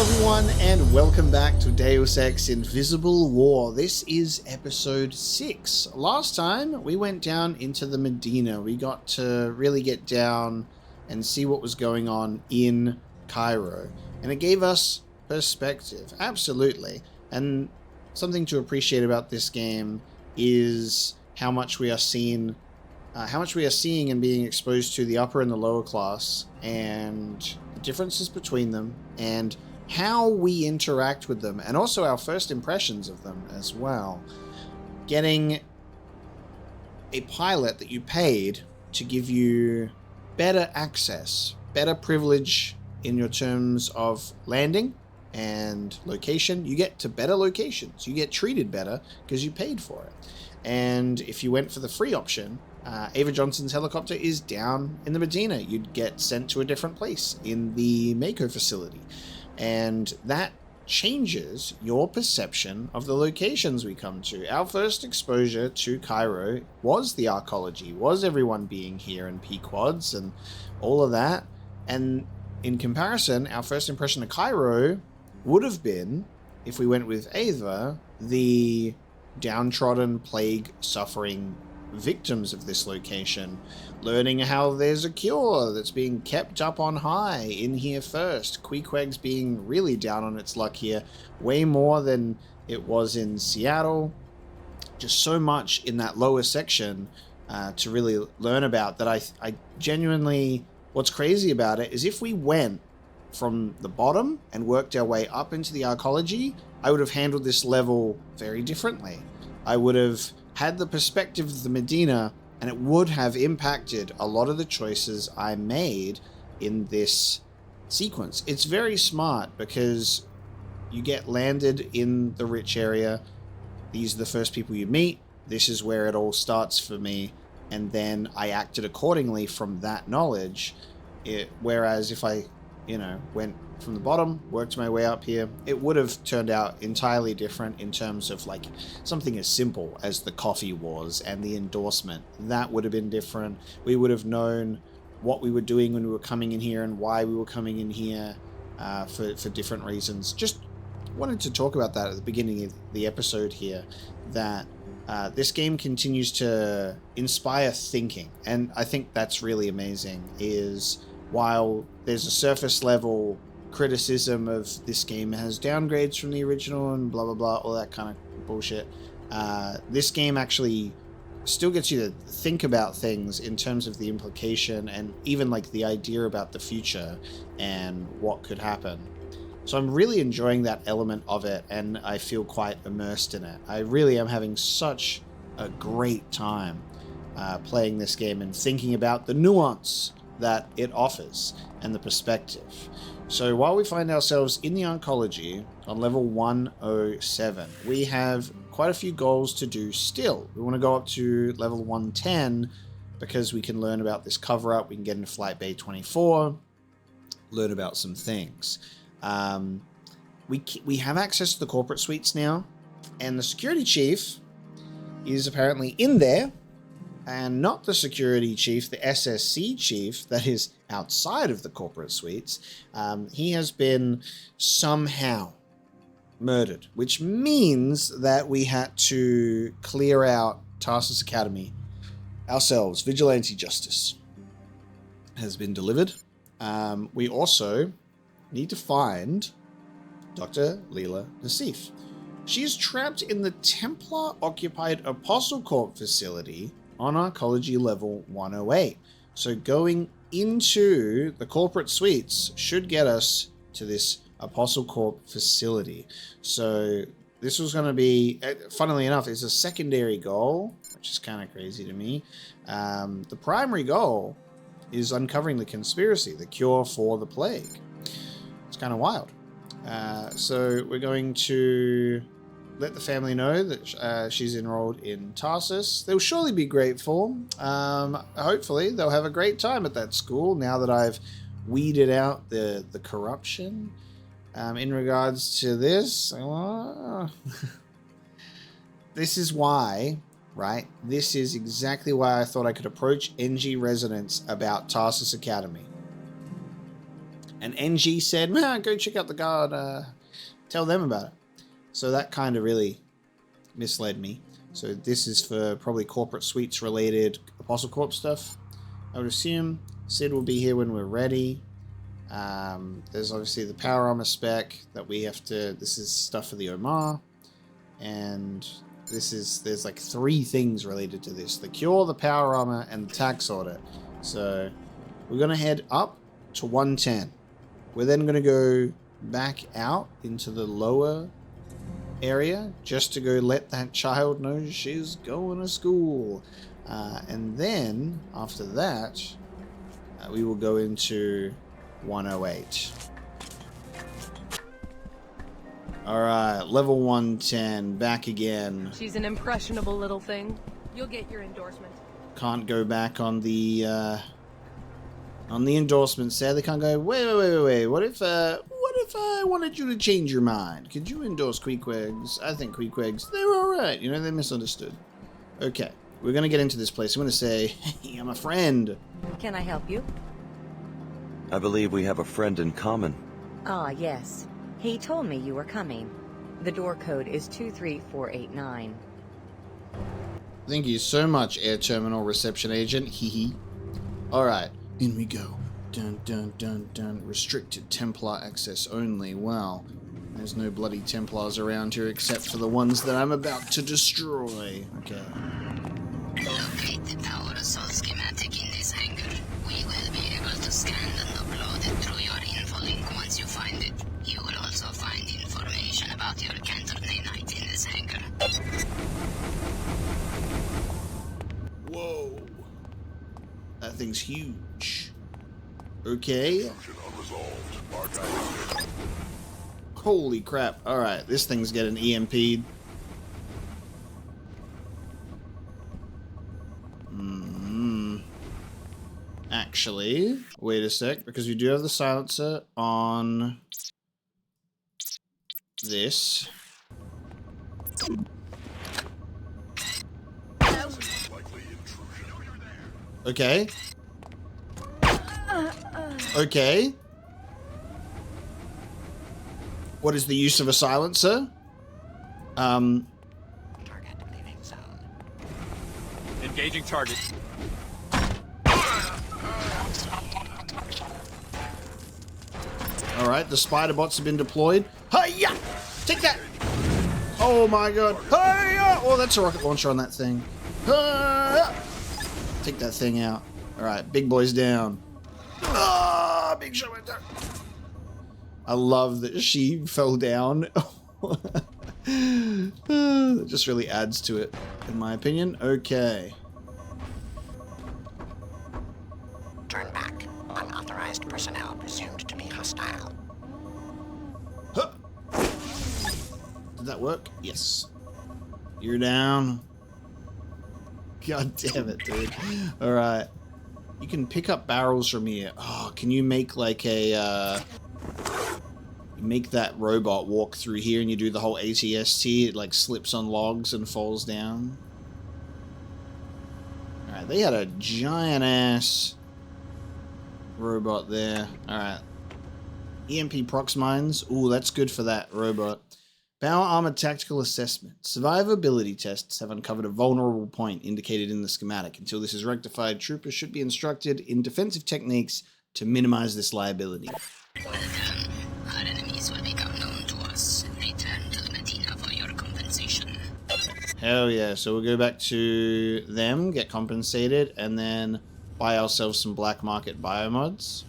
everyone, and welcome back to Deus Ex Invisible War. This is episode 6. Last time, we went down into the Medina. We got to really get down and see what was going on in Cairo. And it gave us perspective, absolutely. And something to appreciate about this game is how much we are seeing and being exposed to the upper and the lower class, and the differences between them, and how we interact with them, and also our first impressions of them as well. Getting a pilot that you paid to give you better access, better privilege in your terms of landing and location. You get to better locations. You get treated better because you paid for it. And if you went for the free option, Ava Johnson's helicopter is down in the Medina. You'd get sent to a different place in the Mako facility. And that changes your perception of the locations we come to. Our first exposure to Cairo was the arcology, was everyone being here in Pequods and all of that. And in comparison, our first impression of Cairo would have been, if we went with Ava, the downtrodden, plague-suffering victims of this location, learning how there's a cure that's being kept up on high in here first. Queequeg's being really down on its luck here, way more than it was in Seattle. Just so much in that lower section to really learn about that. I genuinely, what's crazy about it is if we went from the bottom and worked our way up into the arcology, I would have handled this level very differently. I would have had the perspective of the Medina, and it would have impacted a lot of the choices I made in this sequence. It's very smart because you get landed in the rich area. These are the first people you meet. This is where it all starts for me. And then I acted accordingly from that knowledge. Whereas if I, went from the bottom, worked my way up here, it would have turned out entirely different in terms of like something as simple as the coffee wars and the endorsement. That would have been different. We would have known what we were doing when we were coming in here and why we were coming in here for different reasons. Just wanted to talk about that at the beginning of the episode here, that this game continues to inspire thinking. And I think that's really amazing, is while there's a surface level criticism of this game has downgrades from the original and blah blah blah, all that kind of bullshit, this game actually still gets you to think about things in terms of the implication and even like the idea about the future and what could happen. So I'm really enjoying that element of it, and I feel quite immersed in it. I really am having such a great time playing this game and thinking about the nuance that it offers and the perspective. So while we find ourselves in the oncology on level 107, we have quite a few goals to do still. We want to go up to level 110 because we can learn about this cover-up. We can get into Flight Bay 24, learn about some things. We have access to the corporate suites now, and the security chief is apparently in there, and not the security chief, the SSC chief that is outside of the corporate suites. He has been somehow murdered, which means that we had to clear out Tarsus Academy ourselves. Vigilante justice has been delivered. We also need to find Dr. Leela Nassif. She is trapped in the Templar-occupied Apostle Corp facility on Arcology level 108. So going into the corporate suites should get us to this Apostle Corp facility. So this was going to be, funnily enough, it's a secondary goal, which is kind of crazy to me. The primary goal is uncovering the conspiracy, the cure for the plague. It's kind of wild. So we're going to let the family know that she's enrolled in Tarsus. They'll surely be grateful. Hopefully they'll have a great time at that school now that I've weeded out the corruption. In regards to this, this is why, right? This is exactly why I thought I could approach NG residents about Tarsus Academy. And NG said, "Man, go check out the guard. Tell them about it." So that kind of really misled me. So this is for probably corporate suites related Apostle Corp stuff. I would assume Sid will be here when we're ready. There's obviously the power armor spec that we have to. This is stuff for the Omar, and there's like 3 things related to this: the cure, the power armor, and the tax audit. So we're gonna head up to 110. We're then gonna go back out into the lower area just to go let that child know she's going to school, and then after that we will go into 108. Alright, level 110, back again. She's an impressionable little thing. You'll get your endorsement. Can't go back on the endorsements there. They can't go, wait, what if I wanted you to change your mind? Could you endorse Queequegs? I think Queequegs, they're alright. You know, they misunderstood. Okay, we're gonna get into this place. I'm gonna say, hey, I'm a friend. Can I help you? I believe we have a friend in common. Ah, yes. He told me you were coming. The door code is 23489. Thank you so much, Air Terminal Reception Agent. Hee. Alright, in we go. Dun dun dun dun. Restricted Templar access only. Wow. There's no bloody Templars around here except for the ones that I'm about to destroy. Okay. Locate the power assault schematic in this hangar. We will be able to scan and upload it through your info link once you find it. You will also find information about your Cantor nanite in this hangar. Whoa. That thing's huge. Okay. Holy crap. Alright, this thing's getting EMP'd. Actually, wait a sec, because we do have the silencer on this. Okay. Okay. What is the use of a silencer? Target leaving zone. Engaging target. Alright, the spider bots have been deployed. Hi-ya! Take that! Oh my god. Hi-ya! Oh, that's a rocket launcher on that thing. Hi-ya! Take that thing out. Alright, big boy's down. Ah, big shot went down. I love that she fell down. That just really adds to it, in my opinion. Okay. Turn back. Unauthorized personnel presumed to be hostile. Huh. Did that work? Yes. You're down. God damn it, dude. Alright. You can pick up barrels from here. Oh, can you make like a, you make that robot walk through here and you do the whole ATST, it like slips on logs and falls down? Alright, they had a giant ass robot there. Alright. EMP prox mines. Ooh, that's good for that robot. Power Armor Tactical Assessment. Survivability tests have uncovered a vulnerable point indicated in the schematic. Until this is rectified, troopers should be instructed in defensive techniques to minimize this liability. Well done. Our enemies will become known to us. Return to the Medina for your compensation. Hell yeah. So we'll go back to them, get compensated, and then buy ourselves some black market biomods.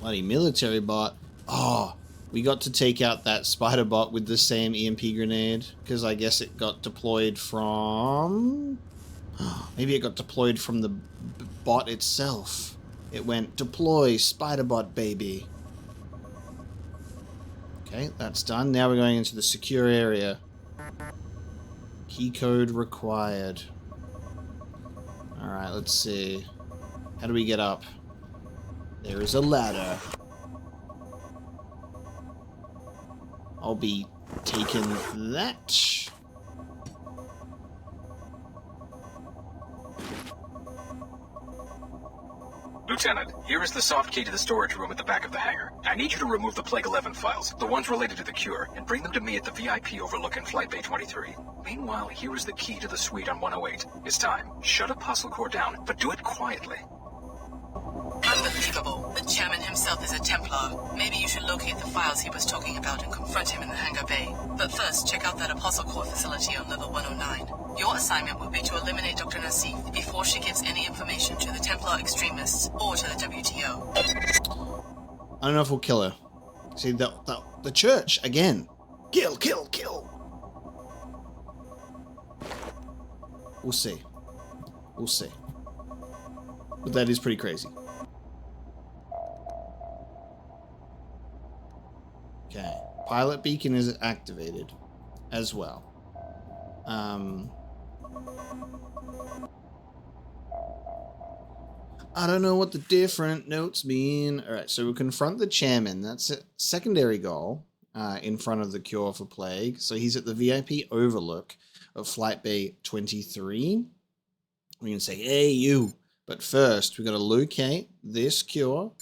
Bloody military bot. Oh, we got to take out that spider bot with the same EMP grenade, because I guess it got deployed from... Maybe it got deployed from the bot itself. It went, deploy spider bot, baby. Okay, that's done. Now we're going into the secure area. Key code required. Alright, let's see. How do we get up? There is a ladder. I'll be taking that. Lieutenant, here is the soft key to the storage room at the back of the hangar. I need you to remove the Plague 11 files, the ones related to the cure, and bring them to me at the VIP overlook in Flight Bay 23. Meanwhile, here is the key to the suite on 108. It's time. Shut Apostle Core down, but do it quietly. Unbelievable. The chairman himself is a Templar. Maybe you should locate the files he was talking about and confront him in the hangar bay. But first, check out that Apostle Core facility on level 109. Your assignment will be to eliminate Dr. Nassif before she gives any information to the Templar extremists or to the WTO. I don't know if we'll kill her. See, the church, again. Kill, kill, kill. We'll see. We'll see. But that is pretty crazy. Okay. Pilot beacon is activated as well. I don't know what the different notes mean. Alright, so we'll confront the chairman. That's a secondary goal in front of the cure for plague. So he's at the VIP overlook of Flight Bay 23. We can say, hey, you. But first, we've got to locate this cure.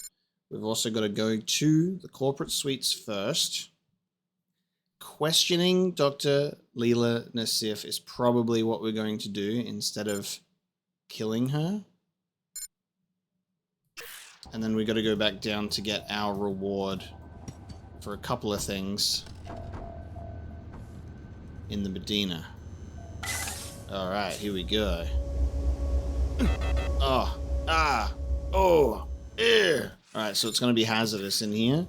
We've also got to go to the corporate suites first. Questioning Dr. Leela Nassif is probably what we're going to do instead of killing her. And then we've got to go back down to get our reward for a couple of things in the Medina. Alright, here we go. Oh, oh, yeah. Alright, so it's going to be hazardous in here.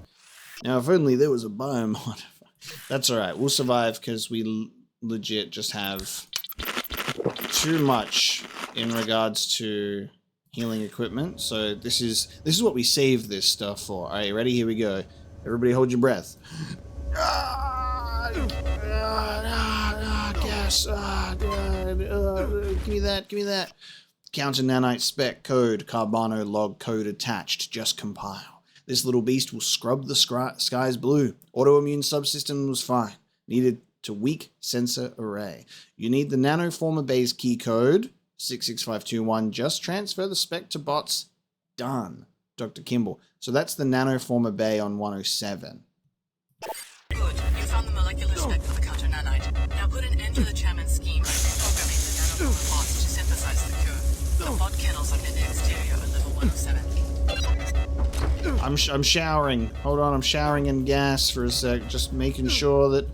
Now, if only there was a biomod. That's alright, we'll survive because we legit just have too much in regards to healing equipment. So this is what we saved this stuff for. Alright, ready? Here we go. Everybody hold your breath. Gas. Give me that, give me that. Counter nanite spec code, Carbano log code attached, just compile. This little beast will scrub the skies blue. Autoimmune subsystem was fine. Needed to weak sensor array. You need the nanoformer base key code, 66521. Just transfer the spec to bots. Done. Dr. Kimball. So that's the nanoformer bay on 107. Good. You found the molecular spec for the counter nanite. Now put an end to the chairman's scheme by reprogramming the nanoformer bots to synthesize the cure. The bot kennels are in the exterior at level 107. I'm showering. Hold on, I'm showering in gas for a sec. Just making sure that...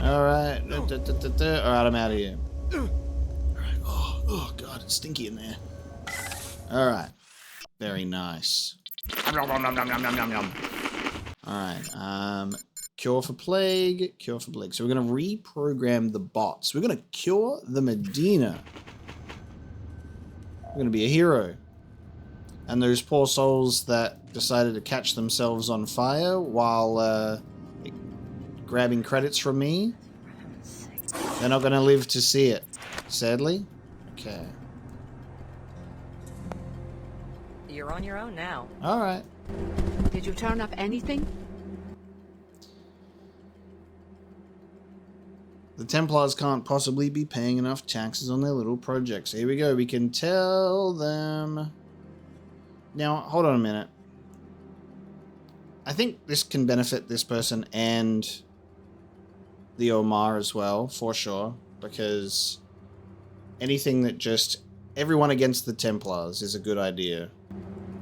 Alright. Alright, I'm out of here. Alright. Oh, God, it's stinky in there. Alright. Very nice. Alright, cure for plague. Cure for plague. So we're going to reprogram the bots. We're going to cure the Medina. We're going to be a hero. And those poor souls that decided to catch themselves on fire while grabbing credits from me, they're not going to live to see it, sadly. Okay. You're on your own now. Alright. Did you turn up anything? The Templars can't possibly be paying enough taxes on their little projects. Here we go. We can tell them... Now, hold on a minute. I think this can benefit this person and the Omar as well, for sure. Because anything that just... Everyone against the Templars is a good idea.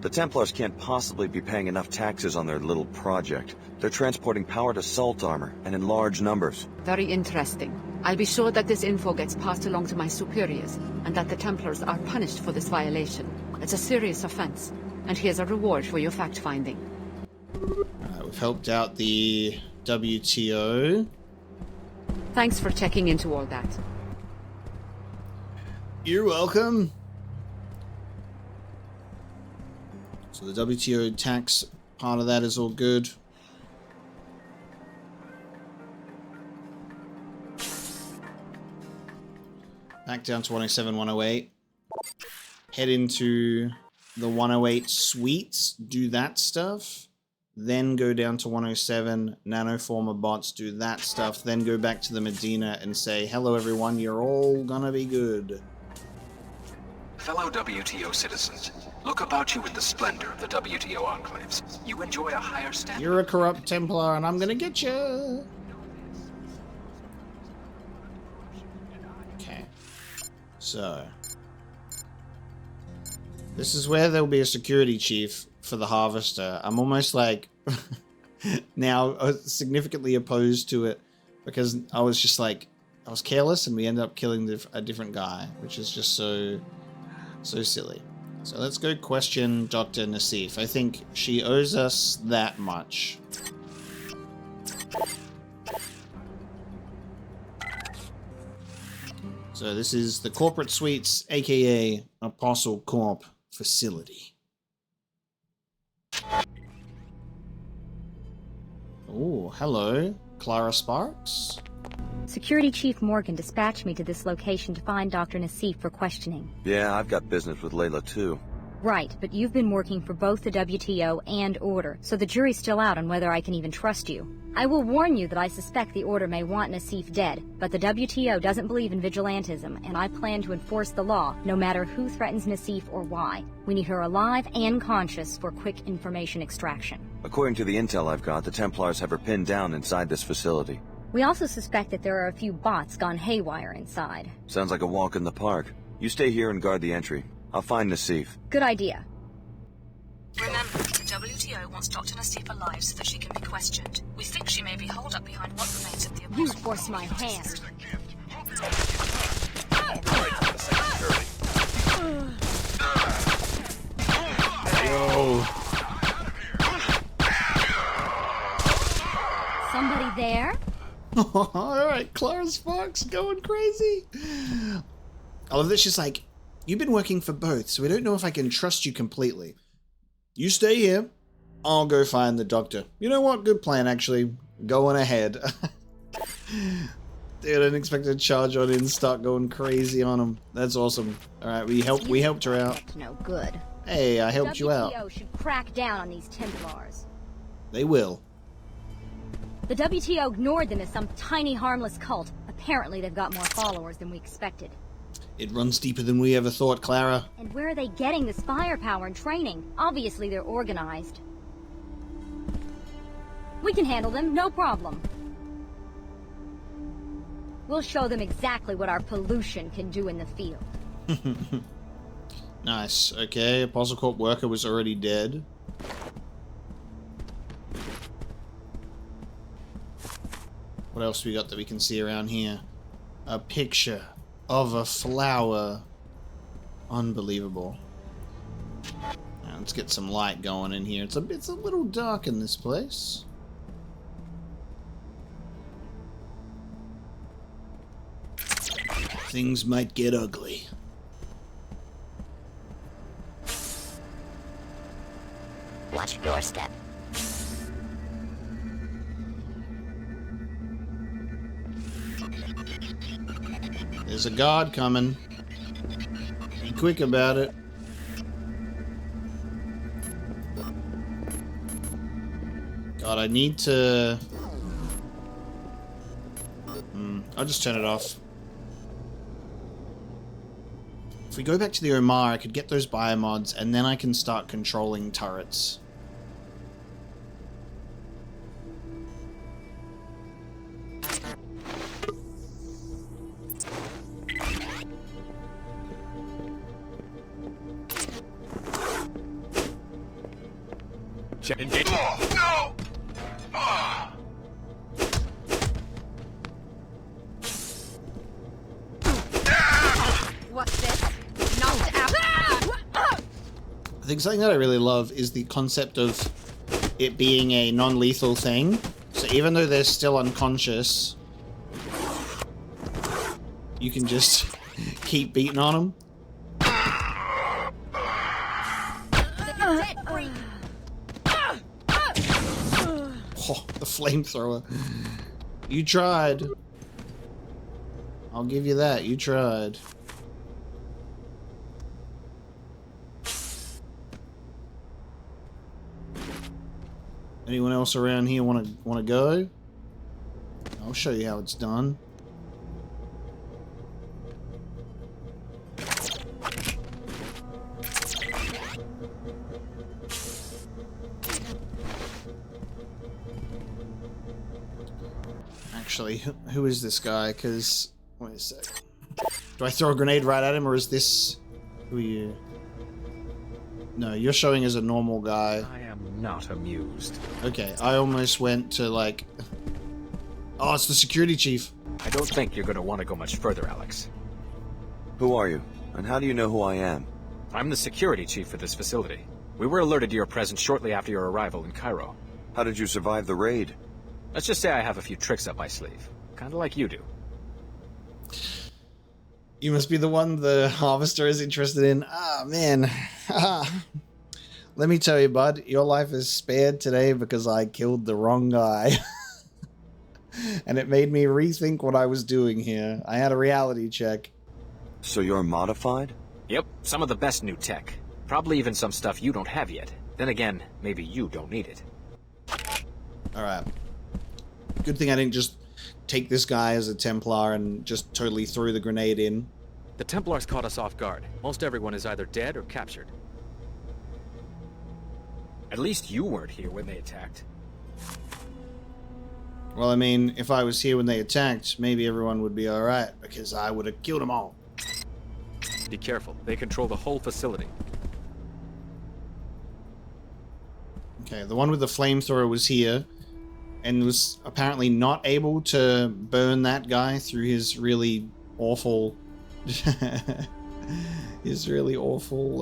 The Templars can't possibly be paying enough taxes on their little project. They're transporting powered assault armor, and in large numbers. Very interesting. I'll be sure that this info gets passed along to my superiors, and that the Templars are punished for this violation. It's a serious offense, and here's a reward for your fact-finding. Alright, we've helped out the WTO. Thanks for checking into all that. You're welcome. So the WTO tax part of that is all good. Back down to 107, 108. Head into the 108 suites, do that stuff. Then go down to 107, nanoformer bots, do that stuff. Then go back to the Medina and say, hello everyone, you're all gonna be good. Fellow WTO citizens, Look about you in the splendor of the WTO enclaves. You enjoy a higher standard. You're a corrupt Templar, and I'm gonna get you. Okay. So. This is where there'll be a security chief for the Harvester. I'm almost like now significantly opposed to it because I was just like, I was careless and we ended up killing a different guy, which is just so silly. So let's go question Dr. Nassif. I think she owes us that much. So this is the Corporate Suites, aka Apostle Corp facility. Oh, hello, Clara Sparks. Security Chief Morgan dispatched me to this location to find Dr. Nassif for questioning. Yeah, I've got business with Layla too. Right, but you've been working for both the WTO and Order, so the jury's still out on whether I can even trust you. I will warn you that I suspect the Order may want Nassif dead, but the WTO doesn't believe in vigilantism, and I plan to enforce the law, no matter who threatens Nassif or why. We need her alive and conscious for quick information extraction. According to the intel I've got, the Templars have her pinned down inside this facility. We also suspect that there are a few bots gone haywire inside. Sounds like a walk in the park. You stay here and guard the entry. I'll find Nassif. Good idea. Remember, the WTO wants Dr. Nassif alive so that she can be questioned. We think she may be holed up behind what remains of the You Apostle. forced my hand. Whoa. Somebody there? Alright, Clara Sparks going crazy. I love that she's like, you've been working for both, so we don't know if I can trust you completely. You stay here. I'll go find the doctor. You know what? Good plan, actually. Going ahead. Dude, I didn't expect to charge on in and start going crazy on him. That's awesome. Alright, we helped her out. That's no good. Hey, I helped you out. The WTO should crack down on these Templars. They will. The WTO ignored them as some tiny harmless cult. Apparently they've got more followers than we expected. It runs deeper than we ever thought, Clara. And where are they getting this firepower and training? Obviously they're organized. We can handle them, no problem. We'll show them exactly what our pollution can do in the field. Nice. Okay, Apostle Corp worker was already dead. What else we got that we can see around here? A picture of a flower. Unbelievable. Now, let's get some light going in here. It's a little dark in this place. Things might get ugly. Watch your step. There's a guard coming. Be quick about it. God, I need to... I'll just turn it off. If we go back to the Omar, I could get those biomods, and then I can start controlling turrets. No! What's this? Knocked out. I think something that I really love is the concept of it being a non-lethal thing. So even though they're still unconscious, you can just keep beating on them. Oh, the flamethrower. You tried. I'll give you that. You tried. Anyone else around here want to go? I'll show you how it's done. actually. Who is this guy? Because... Wait a sec. Do I throw a grenade right at him, or is this... Who are you? No, you're showing as a normal guy. I am not amused. Okay, I almost went to, like... Oh, it's the security chief. I don't think you're going to want to go much further, Alex. Who are you? And how do you know who I am? I'm the security chief for this facility. We were alerted to your presence shortly after your arrival in Cairo. How did you survive the raid? Let's just say I have a few tricks up my sleeve. Kinda like you do. You must be the one the harvester is interested in. Ah, man. Let me tell you, bud, your life is spared today because I killed the wrong guy. And it made me rethink what I was doing here. I had a reality check. So you're modified? Yep, some of the best new tech. Probably even some stuff you don't have yet. Then again, maybe you don't need it. Alright. Good thing I didn't just take this guy as a Templar and just totally threw the grenade in. The Templars caught us off guard. Most everyone is either dead or captured. At least you weren't here when they attacked. Well, I mean, if I was here when they attacked, maybe everyone would be alright, because I would have killed them all. Be careful. They control the whole facility. Okay, the one with the flamethrower was here, and was apparently not able to burn that guy through his really awful... his really awful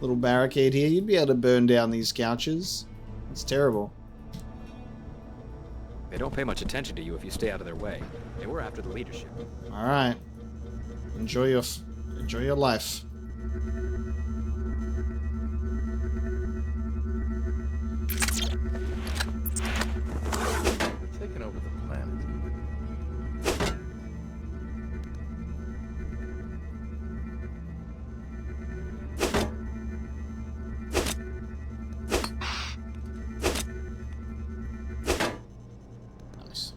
little barricade here. You'd be able to burn down these couches. It's terrible. They don't pay much attention to you if you stay out of their way. They were after the leadership. Alright. Enjoy your life. Taking over the planet. Nice.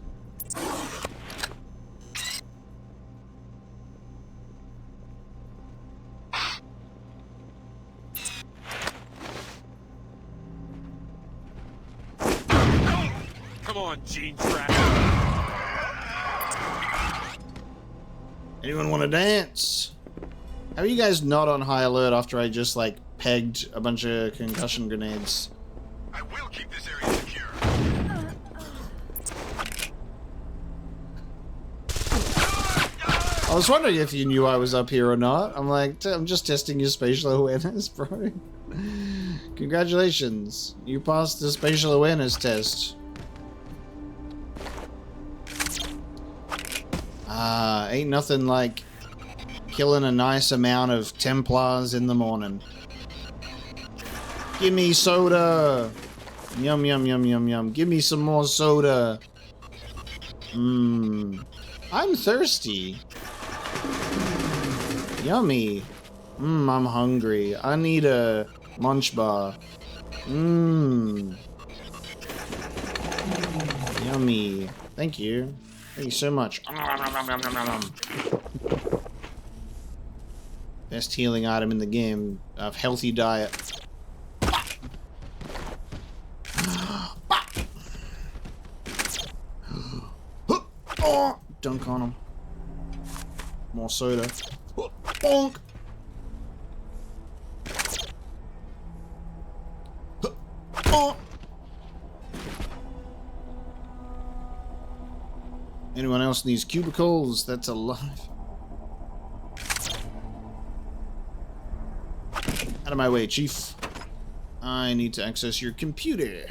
Come on, Gene Track. Anyone want to dance? How are you guys not on high alert after I just, like, pegged a bunch of concussion grenades? I will keep this area secure. I was wondering if you knew I was up here or not. I'm like, I'm just testing your spatial awareness, bro. Congratulations. You passed the spatial awareness test. Ain't nothing like killing a nice amount of Templars in the morning. Give me soda! Yum, yum, yum, yum, yum. Give me some more soda. I'm thirsty. Yummy. I'm hungry. I need a munch bar. Yummy. Thank you. Thank you so much. Best healing item in the game. Of healthy diet. Dunk on him. More soda. Bonk. Anyone else in these cubicles that's alive? Out of my way, Chief. I need to access your computer.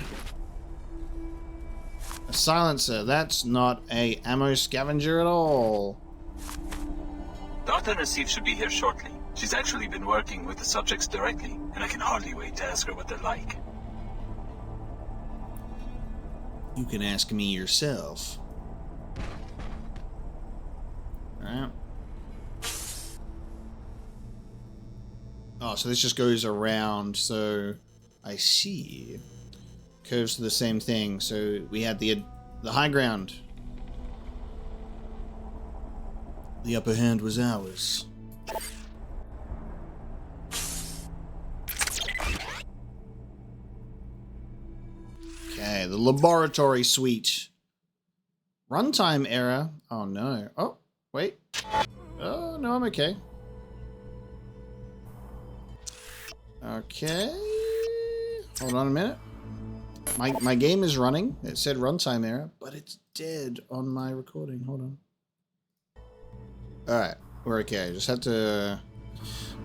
A silencer. That's not a ammo scavenger at all. Dr. Nassif should be here shortly. She's actually been working with the subjects directly, and I can hardly wait to ask her what they're like. You can ask me yourself. Alright. Oh, so this just goes around, so I see. Curves to the same thing, so we had the high ground. The upper hand was ours. Okay, the laboratory suite. Runtime error. Oh no. Oh, wait. Oh no, I'm okay. Okay. Hold on a minute. My game is running. It said runtime error, but it's dead on my recording. Hold on. Alright, we're okay. Just had to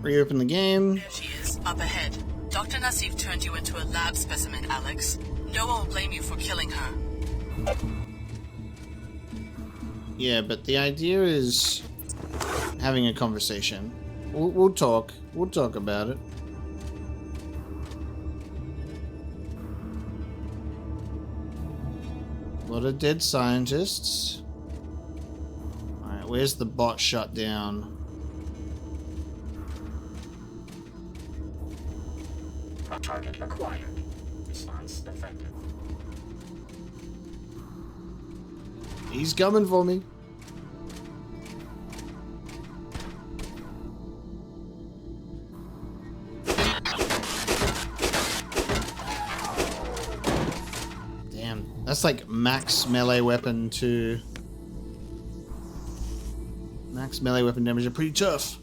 reopen the game. There she is, up ahead. Dr. Nassif turned you into a lab specimen, Alex. No one will blame you for killing her. Yeah, but the idea is having a conversation. We'll talk. We'll talk about it. A lot of dead scientists. Alright, where's the bot shut down? Target acquired. Response effective. He's coming for me. Damn, that's like max melee weapon to... Max melee weapon damage are pretty tough.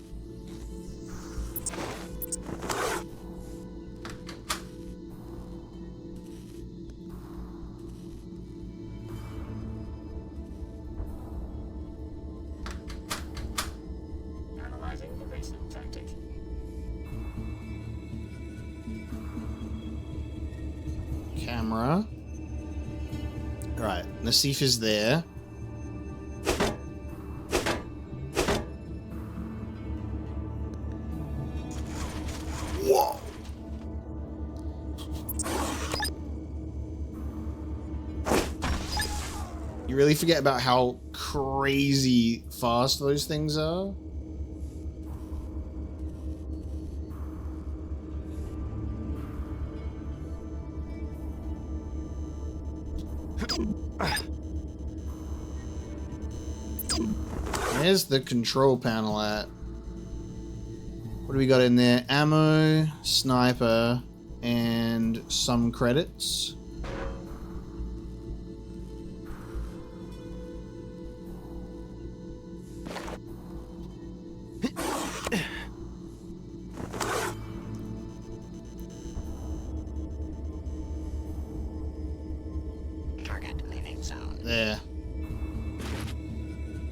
Analyzing evasive tactic. Camera. Alright, Nassif is there. Whoa! You really forget about how crazy fast those things are? Where's the control panel at? What do we got in there? Ammo, sniper, and some credits. Target leaving zone. There.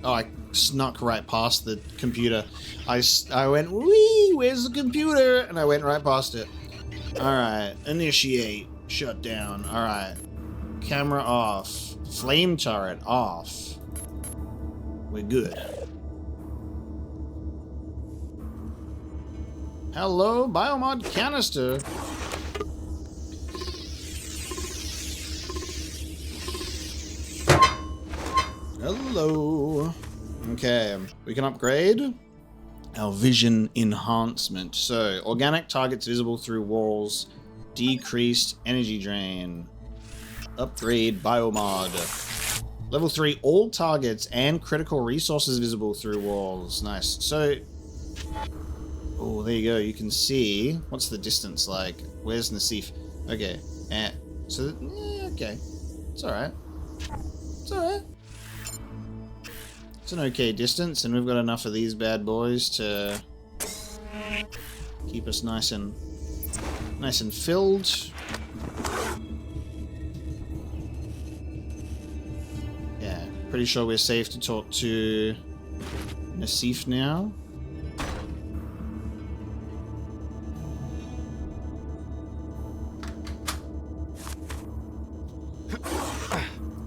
Oh, I snuck right past the computer. I went, wee, where's the computer? And I went right past it. Alright, initiate, shut down. Alright, camera off, flame turret off. We're good. Hello, biomod canister. Hello. Okay, we can upgrade our vision enhancement. So, organic targets visible through walls, decreased energy drain. Upgrade biomod. Level 3, all targets and critical resources visible through walls. Nice. So, oh, there you go. You can see, what's the distance like? Where's Nassif? Okay. So, okay. It's alright. It's alright. It's an okay distance, and we've got enough of these bad boys to keep us nice and filled. Yeah, pretty sure we're safe to talk to Nassif now.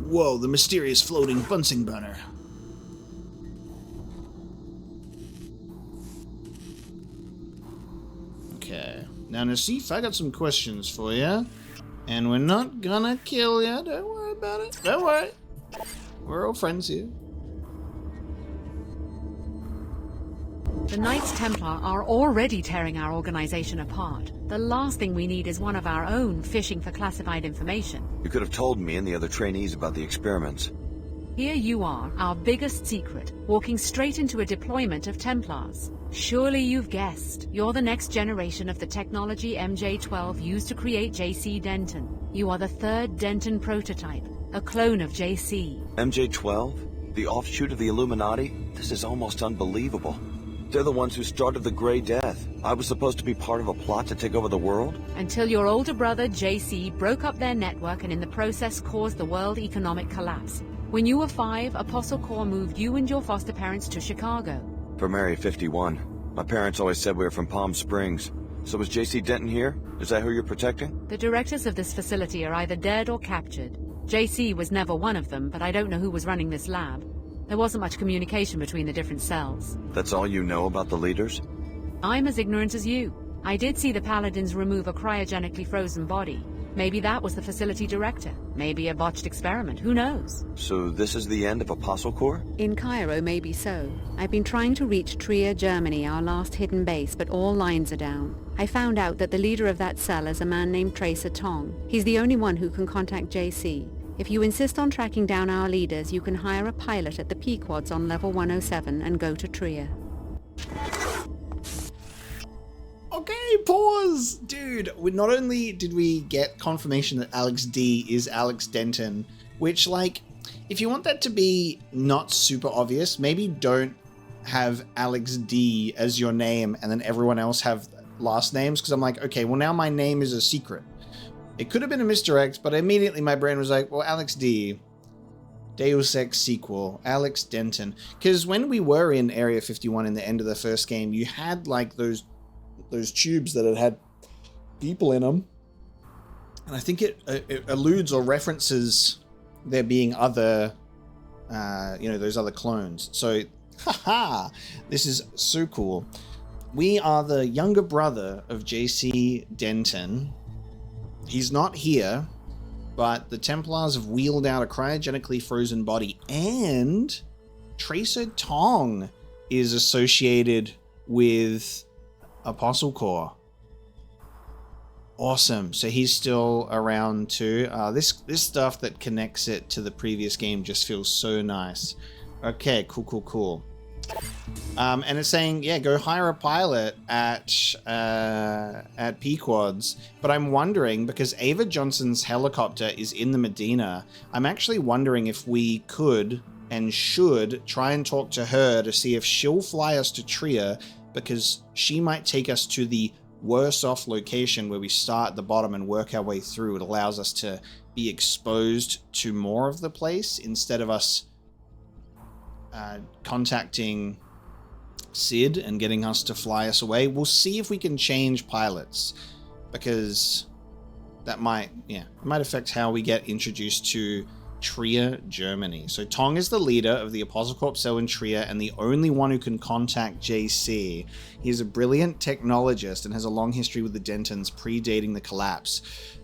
Whoa, the mysterious floating Bunsen burner. Okay. Now, Nassif, I got some questions for you. And we're not gonna kill you. Don't worry about it. Don't worry. We're all friends here. The Knights Templar are already tearing our organization apart. The last thing we need is one of our own fishing for classified information. You could have told me and the other trainees about the experiments. Here you are, our biggest secret, walking straight into a deployment of Templars. Surely you've guessed. You're the next generation of the technology MJ-12 used to create JC Denton. You are the third Denton prototype. A clone of JC. MJ-12? The offshoot of the Illuminati? This is almost unbelievable. They're the ones who started the Grey Death. I was supposed to be part of a plot to take over the world? Until your older brother, JC, broke up their network and in the process caused the world economic collapse. When you were 5, Apostle Corps moved you and your foster parents to Chicago. From Area 51. My parents always said we were from Palm Springs. So is JC Denton here? Is that who you're protecting? The directors of this facility are either dead or captured. JC was never one of them, but I don't know who was running this lab. There wasn't much communication between the different cells. That's all you know about the leaders? I'm as ignorant as you. I did see the Paladins remove a cryogenically frozen body. Maybe that was the facility director. Maybe a botched experiment. Who knows? So this is the end of Apostle Corps? In Cairo, maybe so. I've been trying to reach Trier, Germany, our last hidden base, but all lines are down. I found out that the leader of that cell is a man named Tracer Tong. He's the only one who can contact JC. If you insist on tracking down our leaders, you can hire a pilot at the Pequods on level 107 and go to Trier. Okay, pause! Dude, not only did we get confirmation that Alex D is Alex Denton, which, like, if you want that to be not super obvious, maybe don't have Alex D as your name and then everyone else have last names, because I'm like, okay, well now my name is a secret. It could have been a misdirect, but immediately my brain was like, well, Alex D, Deus Ex sequel, Alex Denton. Because when we were in Area 51 in the end of the first game, you had like those tubes that had people in them. And I think it alludes or references there being other, those other clones. So, haha, this is so cool. We are the younger brother of JC Denton. He's not here, but the Templars have wheeled out a cryogenically frozen body, and Tracer Tong is associated with Apostle Corps. Awesome. So he's still around too. This stuff that connects it to the previous game just feels so nice. Okay, cool. And it's saying, yeah, go hire a pilot at Pequods. But I'm wondering, because Ava Johnson's helicopter is in the Medina, I'm actually wondering if we could and should try and talk to her to see if she'll fly us to Trier, because she might take us to the worse off location where we start at the bottom and work our way through. It allows us to be exposed to more of the place instead of us contacting Sid and getting us to fly us away. We'll see if we can change pilots, because that might affect how we get introduced to Trier, Germany. So Tong is the leader of the Apostle Corps cell in Trier and the only one who can contact JC. He's a brilliant technologist and has a long history with the Dentons, predating the collapse.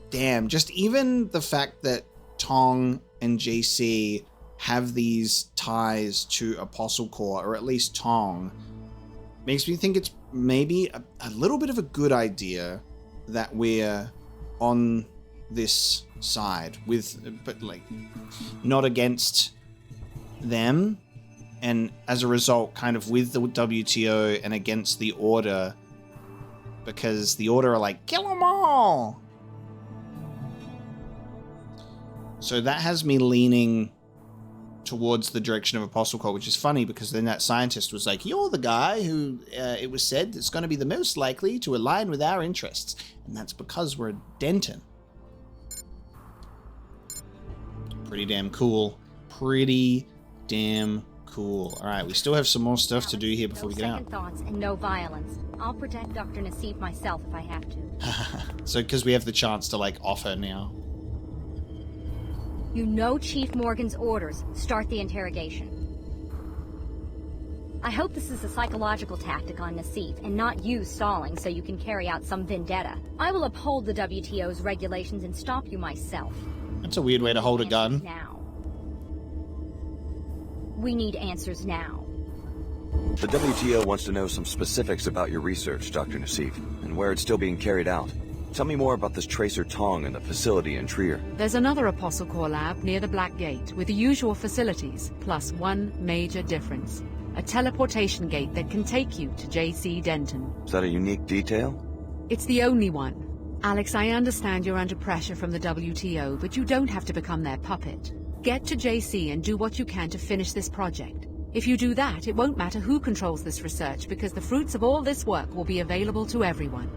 Damn, just even the fact that Tong and JC have these ties to Apostle Corps, or at least Tong, makes me think it's maybe a little bit of a good idea that we're on this side but like not against them, and as a result kind of with the WTO and against the Order, because the Order are like, kill them all. So that has me leaning towards the direction of Apostle Corps, which is funny because then that scientist was like, you're the guy who it was said that's going to be the most likely to align with our interests, and that's because we're a Denton. Pretty damn cool. Pretty damn cool. All right, we still have some more stuff to do here before we get out. No second thoughts and no violence. I'll protect Dr. Nassif myself if I have to. So, because we have the chance to, like, off her now. You know Chief Morgan's orders. Start the interrogation. I hope this is a psychological tactic on Nassif and not you stalling so you can carry out some vendetta. I will uphold the WTO's regulations and stop you myself. That's a weird way to hold a gun. Now. We need answers now. The WTO wants to know some specifics about your research, Dr. Nassif, and where it's still being carried out. Tell me more about this Tracer Tong and the facility in Trier. There's another Apostle Corps lab near the Black Gate with the usual facilities, plus one major difference. A teleportation gate that can take you to JC Denton. Is that a unique detail? It's the only one. Alex, I understand you're under pressure from the WTO, but you don't have to become their puppet. Get to JC and do what you can to finish this project. If you do that, it won't matter who controls this research, because the fruits of all this work will be available to everyone.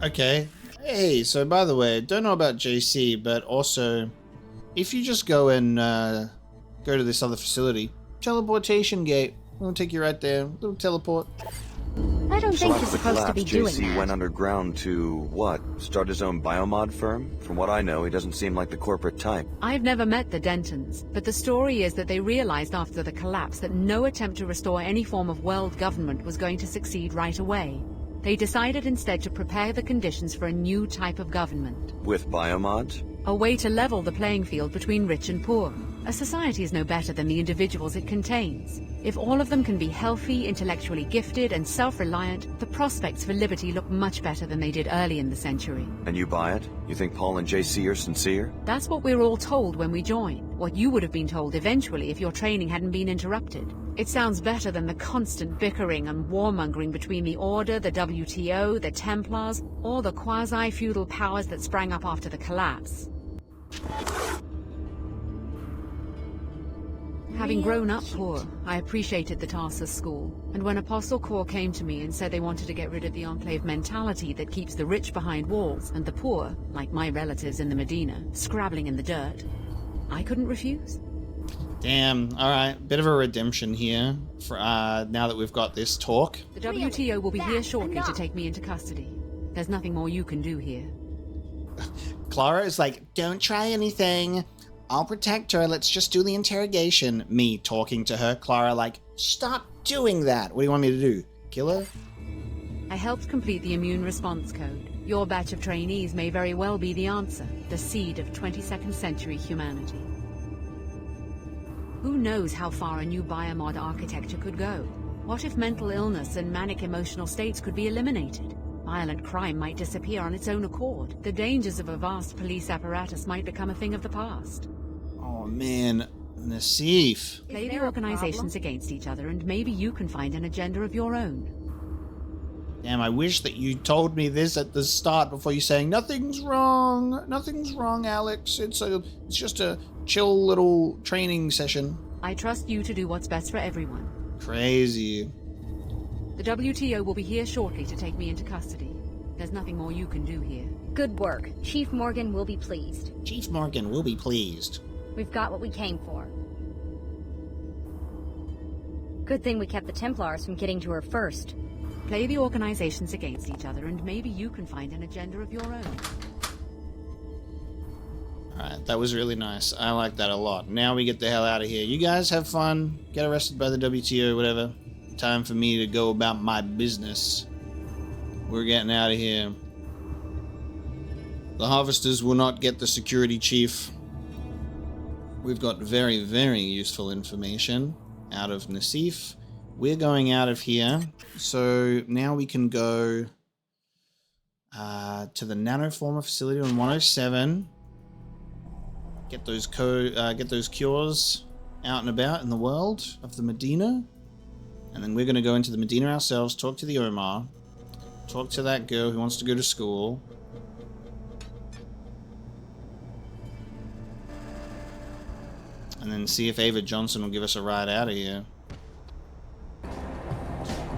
Okay. Hey, so by the way, don't know about JC, but also, if you just go and go to this other facility, teleportation gate, we'll take you right there. Little teleport. I don't So think after you're the supposed to be collapse, doing JC that. went underground to, what, start his own biomod firm? From what I know, he doesn't seem like the corporate type. I've never met the Dentons, but the story is that they realized after the collapse that no attempt to restore any form of world government was going to succeed right away. They decided instead to prepare the conditions for a new type of government. With biomods? A way to level the playing field between rich and poor. A society is no better than the individuals it contains. If all of them can be healthy, intellectually gifted, and self-reliant, the prospects for liberty look much better than they did early in the century. And you buy it? You think Paul and JC are sincere? That's what we're all told when we join. What you would have been told eventually if your training hadn't been interrupted. It sounds better than the constant bickering and warmongering between the Order, the WTO, the Templars, or the quasi-feudal powers that sprang up after the collapse. Having grown up poor, I appreciated the Tarsus school, and when Apostle Corps came to me and said they wanted to get rid of the Enclave mentality that keeps the rich behind walls and the poor, like my relatives in the Medina, scrabbling in the dirt, I couldn't refuse. Damn, alright, bit of a redemption here for now that we've got this talk. The WTO will be here shortly to take me into custody. There's nothing more you can do here. Clara is like, don't try anything. I'll protect her. Let's just do the interrogation. Me talking to her. Clara like, stop doing that. What do you want me to do? Kill her? I helped complete the immune response code. Your batch of trainees may very well be the answer, the seed of 22nd century humanity. Who knows how far a new biomod architecture could go? What if mental illness and manic emotional states could be eliminated? Violent crime might disappear on its own accord. The dangers of a vast police apparatus might become a thing of the past. Oh man, Nassif. Play the organizations against each other, and maybe you can find an agenda of your own. Damn, I wish that you told me this at the start before you saying, nothing's wrong, Alex. It's just a chill little training session. I trust you to do what's best for everyone. Crazy. The WTO will be here shortly to take me into custody. There's nothing more you can do here. Good work. Chief Morgan will be pleased. Chief Morgan will be pleased. We've got what we came for. Good thing we kept the Templars from getting to her first. Play the organizations against each other, and maybe you can find an agenda of your own. Alright, that was really nice. I like that a lot. Now we get the hell out of here. You guys have fun. Get arrested by the WTO, whatever. Time for me to go about my business. We're getting out of here. The Harvesters will not get the security chief. We've got very, very useful information out of Nassif. We're going out of here. So now we can go to the Nanoformer facility on 107. Get those cures out and about in the world of the Medina. And then we're going to go into the Medina ourselves, talk to the Omar, talk to that girl who wants to go to school. And then see if Ava Johnson will give us a ride out of here.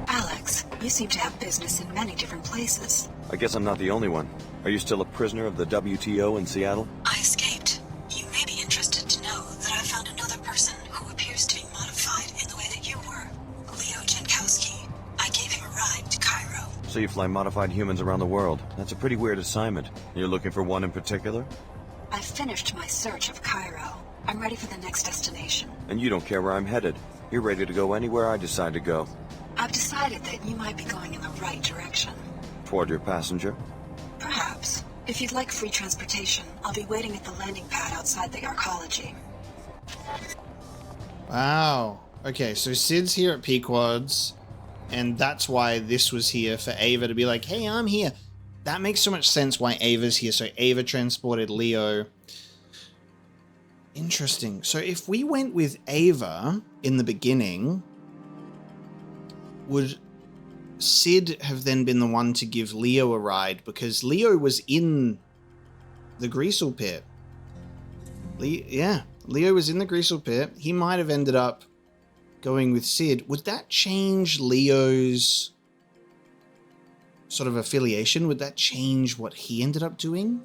Alex, you seem to have business in many different places. I guess I'm not the only one. Are you still a prisoner of the WTO in Seattle? I escaped. You may be interested to know that I found another person who appears to be modified in the way that you were. Leo Jankowski. I gave him a ride to Cairo. So you fly modified humans around the world. That's a pretty weird assignment. You're looking for one in particular? I finished my search of Cairo. I'm ready for the next destination. And you don't care where I'm headed. You're ready to go anywhere I decide to go. I've decided that you might be going in the right direction. Toward your passenger? Perhaps. If you'd like free transportation, I'll be waiting at the landing pad outside the arcology. Wow. Okay, so Sid's here at Pequod's, and that's why this was here for Ava to be like, hey, I'm here. That makes so much sense why Ava's here. So Ava transported Leo. Interesting. So if we went with Ava in the beginning, would Sid have then been the one to give Leo a ride because Leo was in the Greasel pit. Leo was in the Greasel pit. He might have ended up going with Sid. Would that change Leo's sort of affiliation? Would that change what he ended up doing?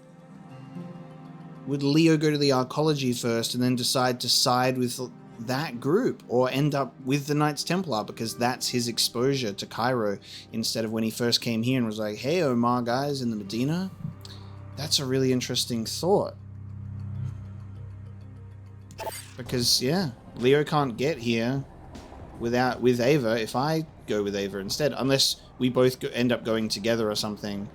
Would Leo go to the Arcology first and then decide to side with that group, or end up with the Knights Templar because that's his exposure to Cairo, instead of when he first came here and was like, hey, Omar guys in the Medina? That's a really interesting thought. Because, yeah, Leo can't get here with Ava if I go with Ava instead, unless we both end up going together or something.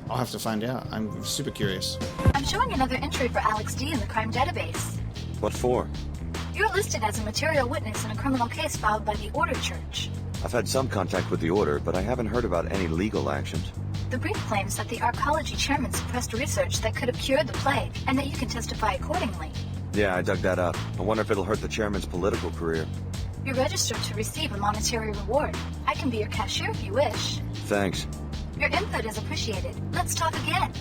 I'll have to find out. I'm super curious. I'm showing another entry for Alex D in the crime database. What for? You're listed as a material witness in a criminal case filed by the Order Church. I've had some contact with the Order, but I haven't heard about any legal actions. The brief claims that the Arcology chairman suppressed research that could have cured the plague, and that you can testify accordingly. Yeah, I dug that up. I wonder if it'll hurt the chairman's political career. You're registered to receive a monetary reward. I can be your cashier if you wish. Thanks. Your input is appreciated. Let's talk again.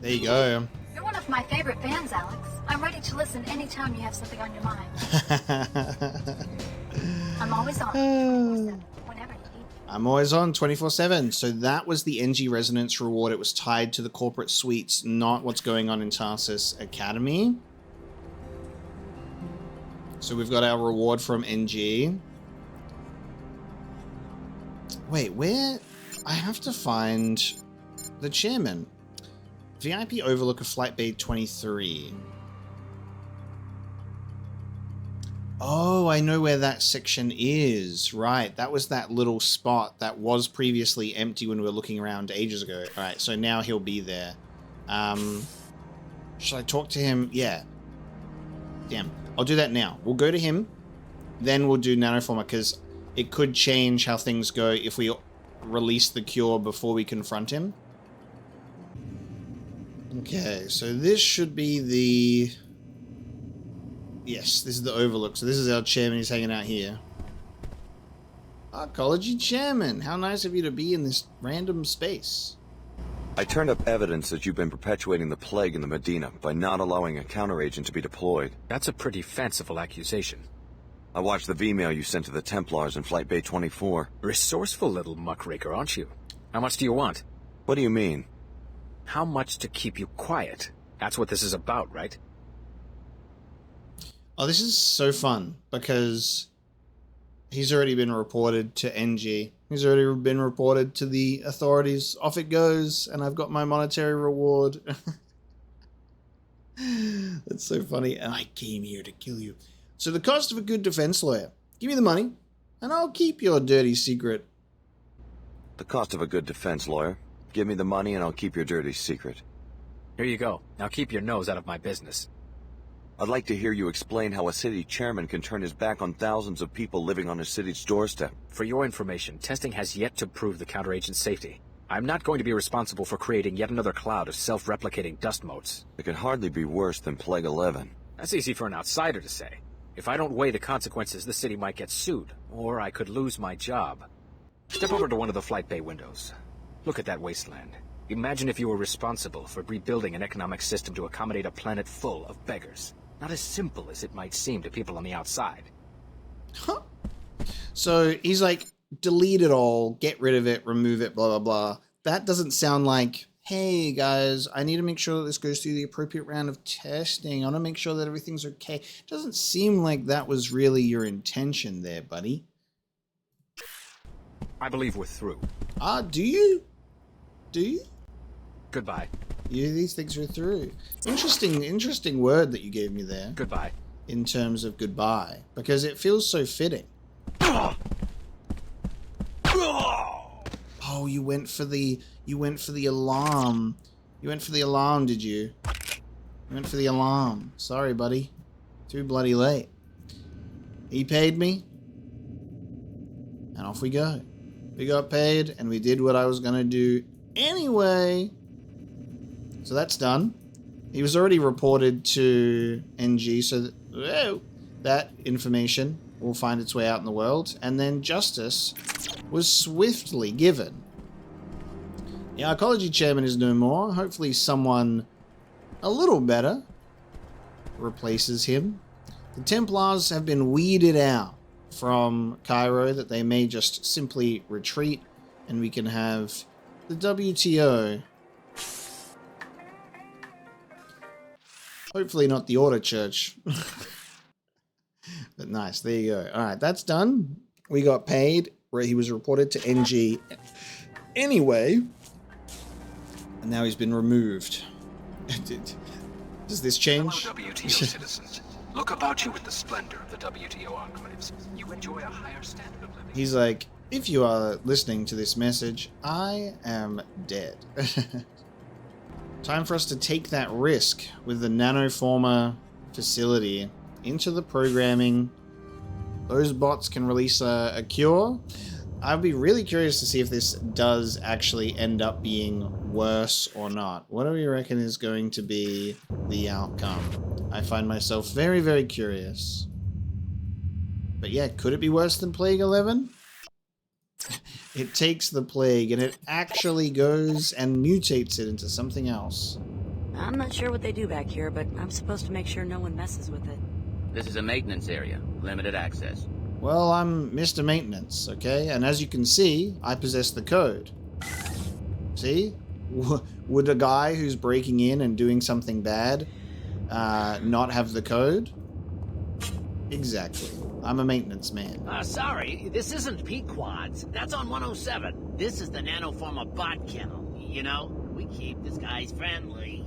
There you go. You're one of my favorite fans, Alex. I'm ready to listen anytime you have something on your mind. I'm always on 24/7, whenever you need me. I'm always on 24/7. So that was the NG Resonance reward. It was tied to the corporate suites, not what's going on in Tarsus Academy. So we've got our reward from NG. Wait, where? I have to find the chairman. VIP Overlook of Flight Bay 23. Oh, I know where that section is. Right, that was that little spot that was previously empty when we were looking around ages ago. Alright, so now he'll be there. Should I talk to him? Yeah. Damn. I'll do that now. We'll go to him, then we'll do Nanoformer, because it could change how things go if we release the cure before we confront him. Okay, so this should be the... Yes, this is the Overlook. So this is our chairman. He's hanging out here. Arcology chairman. How nice of you to be in this random space. I turned up evidence that you've been perpetuating the plague in the Medina by not allowing a counteragent to be deployed. That's a pretty fanciful accusation. I watched the V-mail you sent to the Templars in Flight Bay 24. Resourceful little muckraker, aren't you? How much do you want? What do you mean? How much to keep you quiet? That's what this is about, right? Oh, this is so fun, because he's already been reported to NG. He's already been reported to the authorities. Off it goes, and I've got my monetary reward. That's so funny. And I came here to kill you. So the cost of a good defense lawyer. Give me the money, and I'll keep your dirty secret. The cost of a good defense lawyer. Give me the money and I'll keep your dirty secret. Here you go. Now keep your nose out of my business. I'd like to hear you explain how a city chairman can turn his back on thousands of people living on his city's doorstep. For your information, testing has yet to prove the counteragent's safety. I'm not going to be responsible for creating yet another cloud of self-replicating dust motes. It could hardly be worse than Plague 11. That's easy for an outsider to say. If I don't weigh the consequences, the city might get sued, or I could lose my job. Step over to one of the flight bay windows. Look at that wasteland. Imagine if you were responsible for rebuilding an economic system to accommodate a planet full of beggars. Not as simple as it might seem to people on the outside. Huh. So he's like, delete it all, get rid of it, remove it, blah, blah, blah. That doesn't sound like, hey guys, I need to make sure that this goes through the appropriate round of testing. I want to make sure that everything's okay. It doesn't seem like that was really your intention there, buddy. I believe we're through. Ah, do you? Do you? Goodbye. Yeah, these things are through. Interesting word that you gave me there. Goodbye. In terms of goodbye, because it feels so fitting. Oh, you went for the alarm. You went for the alarm, did you? You went for the alarm. Sorry, buddy. Too bloody late. He paid me. And off we go. We got paid, and we did what I was gonna do anyway. So that's done. He was already reported to NG, so that information will find its way out in the world, and then justice was swiftly given. The arcology chairman is no more. Hopefully someone a little better replaces him. The Templars have been weeded out from Cairo, that they may just simply retreat, and we can have the WTO. Hopefully not the Order Church. But nice, there you go. Alright, that's done. We got paid, where he was reported to NG anyway. And now he's been removed. Does this change? Hello, WTO citizens. Look about you with the splendor of the WTO enclaves. You enjoy a higher standard of living. He's like, if you are listening to this message, I am dead. Time for us to take that risk with the nanoformer facility into the programming. Those bots can release a cure. I'd be really curious to see if this does actually end up being worse or not. What do we reckon is going to be the outcome? I find myself very, very curious. But yeah, could it be worse than Plague 11? It takes the plague and it actually goes and mutates it into something else. I'm not sure what they do back here, but I'm supposed to make sure no one messes with it. This is a maintenance area. Limited access. Well, I'm Mr. Maintenance, okay? And as you can see, I possess the code. See? Would a guy who's breaking in and doing something bad not have the code? Exactly. I'm a maintenance man. Sorry, this isn't Pequod's. That's on 107. This is the nanoformer bot kennel. You know, we keep these guys friendly.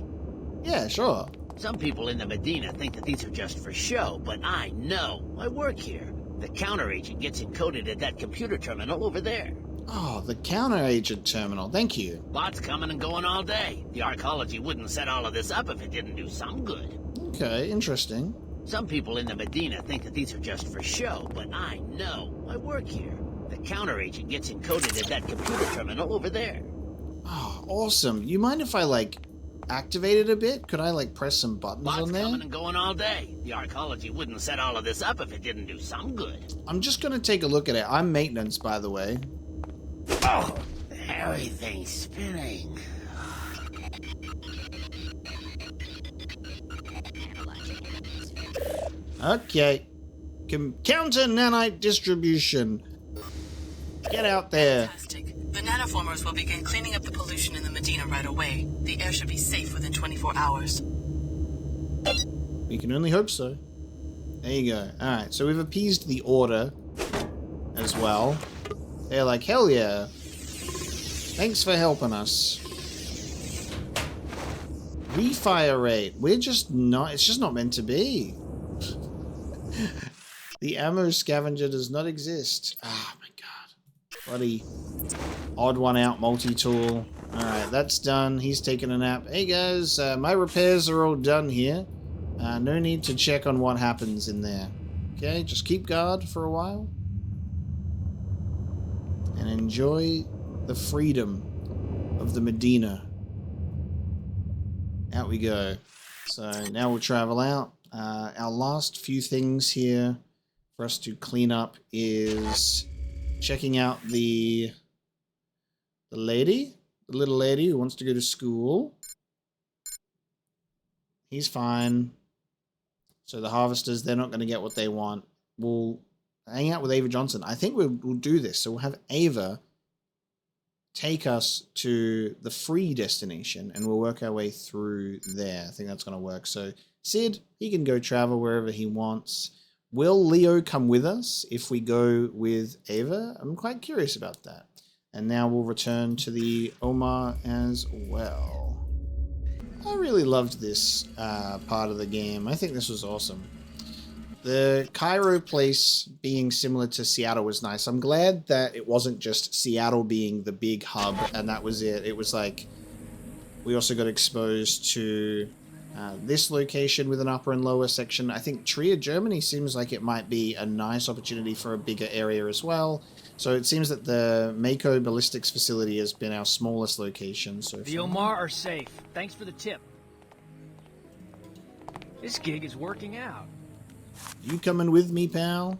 Yeah, sure. Some people in the Medina think that these are just for show, but I know. I work here. The counter agent gets encoded at that computer terminal over there. Oh, the counter agent terminal. Thank you. Bots coming and going all day. The arcology wouldn't set all of this up if it didn't do some good. Okay, interesting. Some people in the Medina think that these are just for show, but I know. I work here. The counter agent gets encoded at that computer terminal over there. Oh, awesome. You mind if I, like, activate it a bit? Could I, like, press some buttons on there? Coming and going all day. The arcology wouldn't set all of this up if it didn't do some good. I'm just gonna take a look at it. I'm maintenance, by the way. Oh, everything's spinning. Okay. Counter nanite distribution. Get out there. Fantastic. The nanoformers will begin cleaning up the pollution in the Medina right away. The air should be safe within 24 hours. We can only hope so. There you go. Alright, so we've appeased the Order as well. They're like, hell yeah. Thanks for helping us. Refire rate. We're just not... It's just not meant to be. The ammo scavenger does not exist. Oh my god. Bloody odd one out multi-tool. Alright, that's done. He's taking a nap. Hey guys, my repairs are all done here. No need to check on what happens in there. Okay, just keep guard for a while. And enjoy the freedom of the Medina. Out we go. So now we'll travel out. Our last few things here for us to clean up is checking out the lady, the little lady who wants to go to school. He's fine. So the harvesters, they're not going to get what they want. We'll hang out with Ava Johnson. I think we'll do this. So we'll have Ava take us to the free destination and we'll work our way through there. I think that's going to work. So Sid, he can go travel wherever he wants. Will Leo come with us if we go with Ava? I'm quite curious about that. And now we'll return to the Omar as well. I really loved this part of the game. I think this was awesome. The Cairo place being similar to Seattle was nice. I'm glad that it wasn't just Seattle being the big hub and that was it. It was like we also got exposed to this location with an upper and lower section. I think Trier, Germany seems like it might be a nice opportunity for a bigger area as well. So it seems that the Mako Ballistics facility has been our smallest location so far. The Omar are safe. Thanks for the tip. This gig is working out. You coming with me, pal?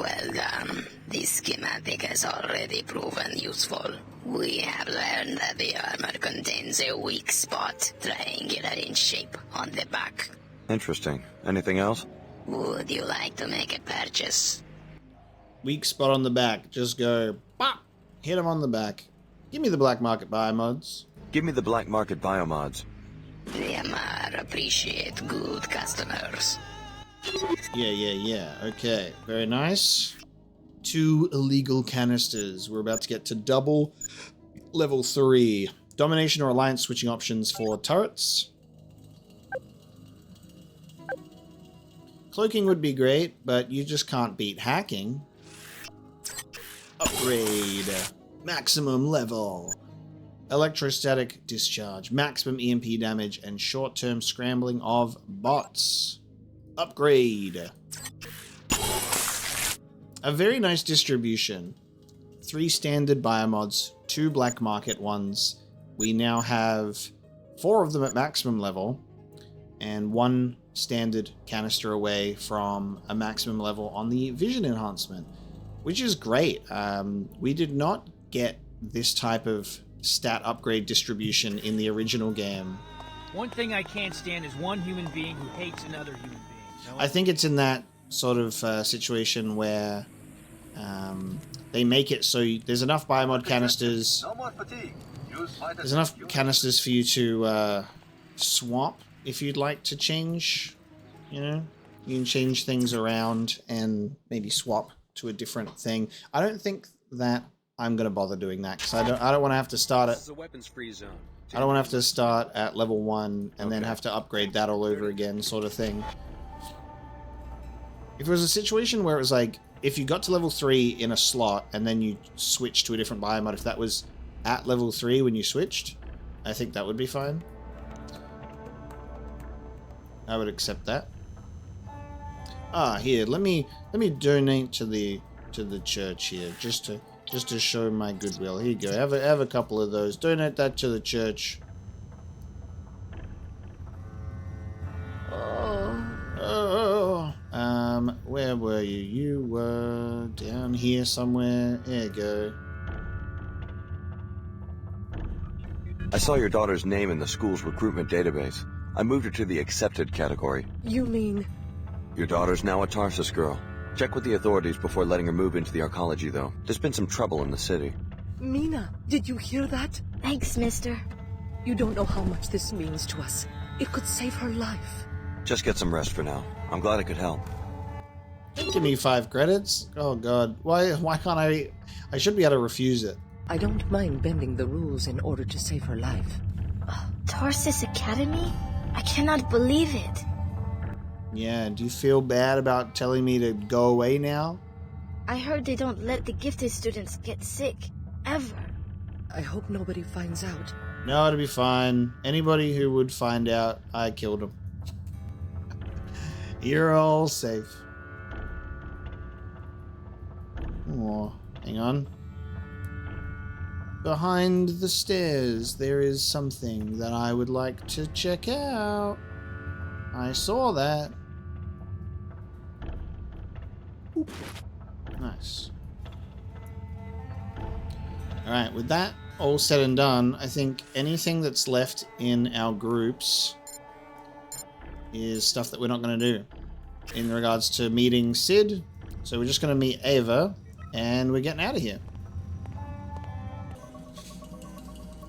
Well done. This schematic has already proven useful. We have learned that the armor contains a weak spot, triangular in shape, on the back. Interesting. Anything else? Would you like to make a purchase? Weak spot on the back. Just go, pop, hit him on the back. Give me the black market biomods. Give me the black market biomods. Liamar appreciate good customers. Yeah. Okay, very nice. 2 illegal canisters. We're about to get to double level 3. Domination or alliance switching options for turrets. Cloaking would be great, but you just can't beat hacking. Upgrade. Maximum level. Electrostatic discharge. Maximum EMP damage and short-term scrambling of bots. Upgrade. A very nice distribution. 3 standard biomods, 2 black market ones. We now have 4 of them at maximum level, and 1 standard canister away from a maximum level on the vision enhancement, which is great. We did not get this type of stat upgrade distribution in the original game. One thing I can't stand is one human being who hates another human being. I think it's in that sort of situation where they make it so there's enough biomod canisters. There's enough canisters for you to swap if you'd like to change. You know, you can change things around and maybe swap to a different thing. I don't think that I'm gonna bother doing that because I don't want to have to start at. I don't want to have to start at level 1 and then have to upgrade that all over again, sort of thing. If it was a situation where it was like, if you got to level 3 in a slot and then you switched to a different biomod, if that was at level 3 when you switched, I think that would be fine. I would accept that. Ah, here, let me donate to the church here, just to show my goodwill. Here you go. Have a couple of those. Donate that to the church. Where were you? You were down here somewhere. There you go. I saw your daughter's name in the school's recruitment database. I moved her to the accepted category. You mean... Your daughter's now a Tarsus girl. Check with the authorities before letting her move into the arcology, though. There's been some trouble in the city. Mina, did you hear that? Thanks, mister. You don't know how much this means to us. It could save her life. Just get some rest for now. I'm glad I could help. Give me 5 credits. Oh god. Why can't I should be able to refuse it. I don't mind bending the rules in order to save her life. Tarsus Academy? I cannot believe it. Yeah, do you feel bad about telling me to go away now? I heard they don't let the gifted students get sick. Ever. I hope nobody finds out. No, it'll be fine. Anybody who would find out, I killed them. You're all safe. Oh, hang on. Behind the stairs, there is something that I would like to check out. I saw that. Oop. Nice. Alright, with that all said and done, I think anything that's left in our groups is stuff that we're not going to do in regards to meeting Sid. So we're just going to meet Ava, and we're getting out of here.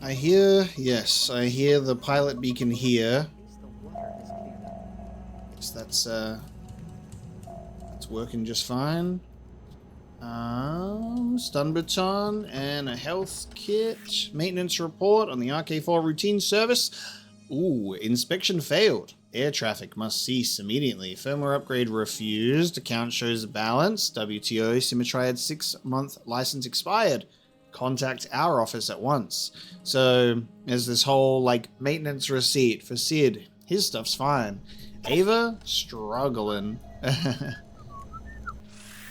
I hear the pilot beacon here. Guess that's working just fine. Stun baton and a health kit. Maintenance report on the RK4 routine service. Ooh, inspection failed. Air traffic must cease immediately. Firmware upgrade refused. Account shows a balance. WTO Symmetriad 6-month license expired. Contact our office at once. So there's this whole like maintenance receipt for Sid. His stuff's fine. Ava struggling.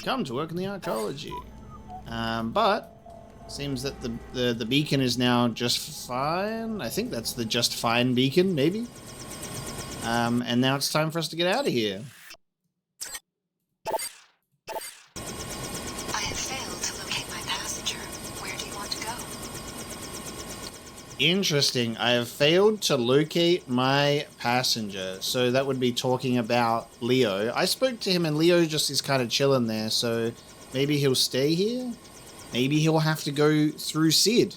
Come to work in the arcology. But seems that the beacon is now just fine. I think that's the just fine beacon, maybe. And now it's time for us to get out of here. Interesting. I have failed to locate my passenger. So that would be talking about Leo. I spoke to him and Leo just is kind of chilling there. So maybe he'll stay here. Maybe he'll have to go through Sid.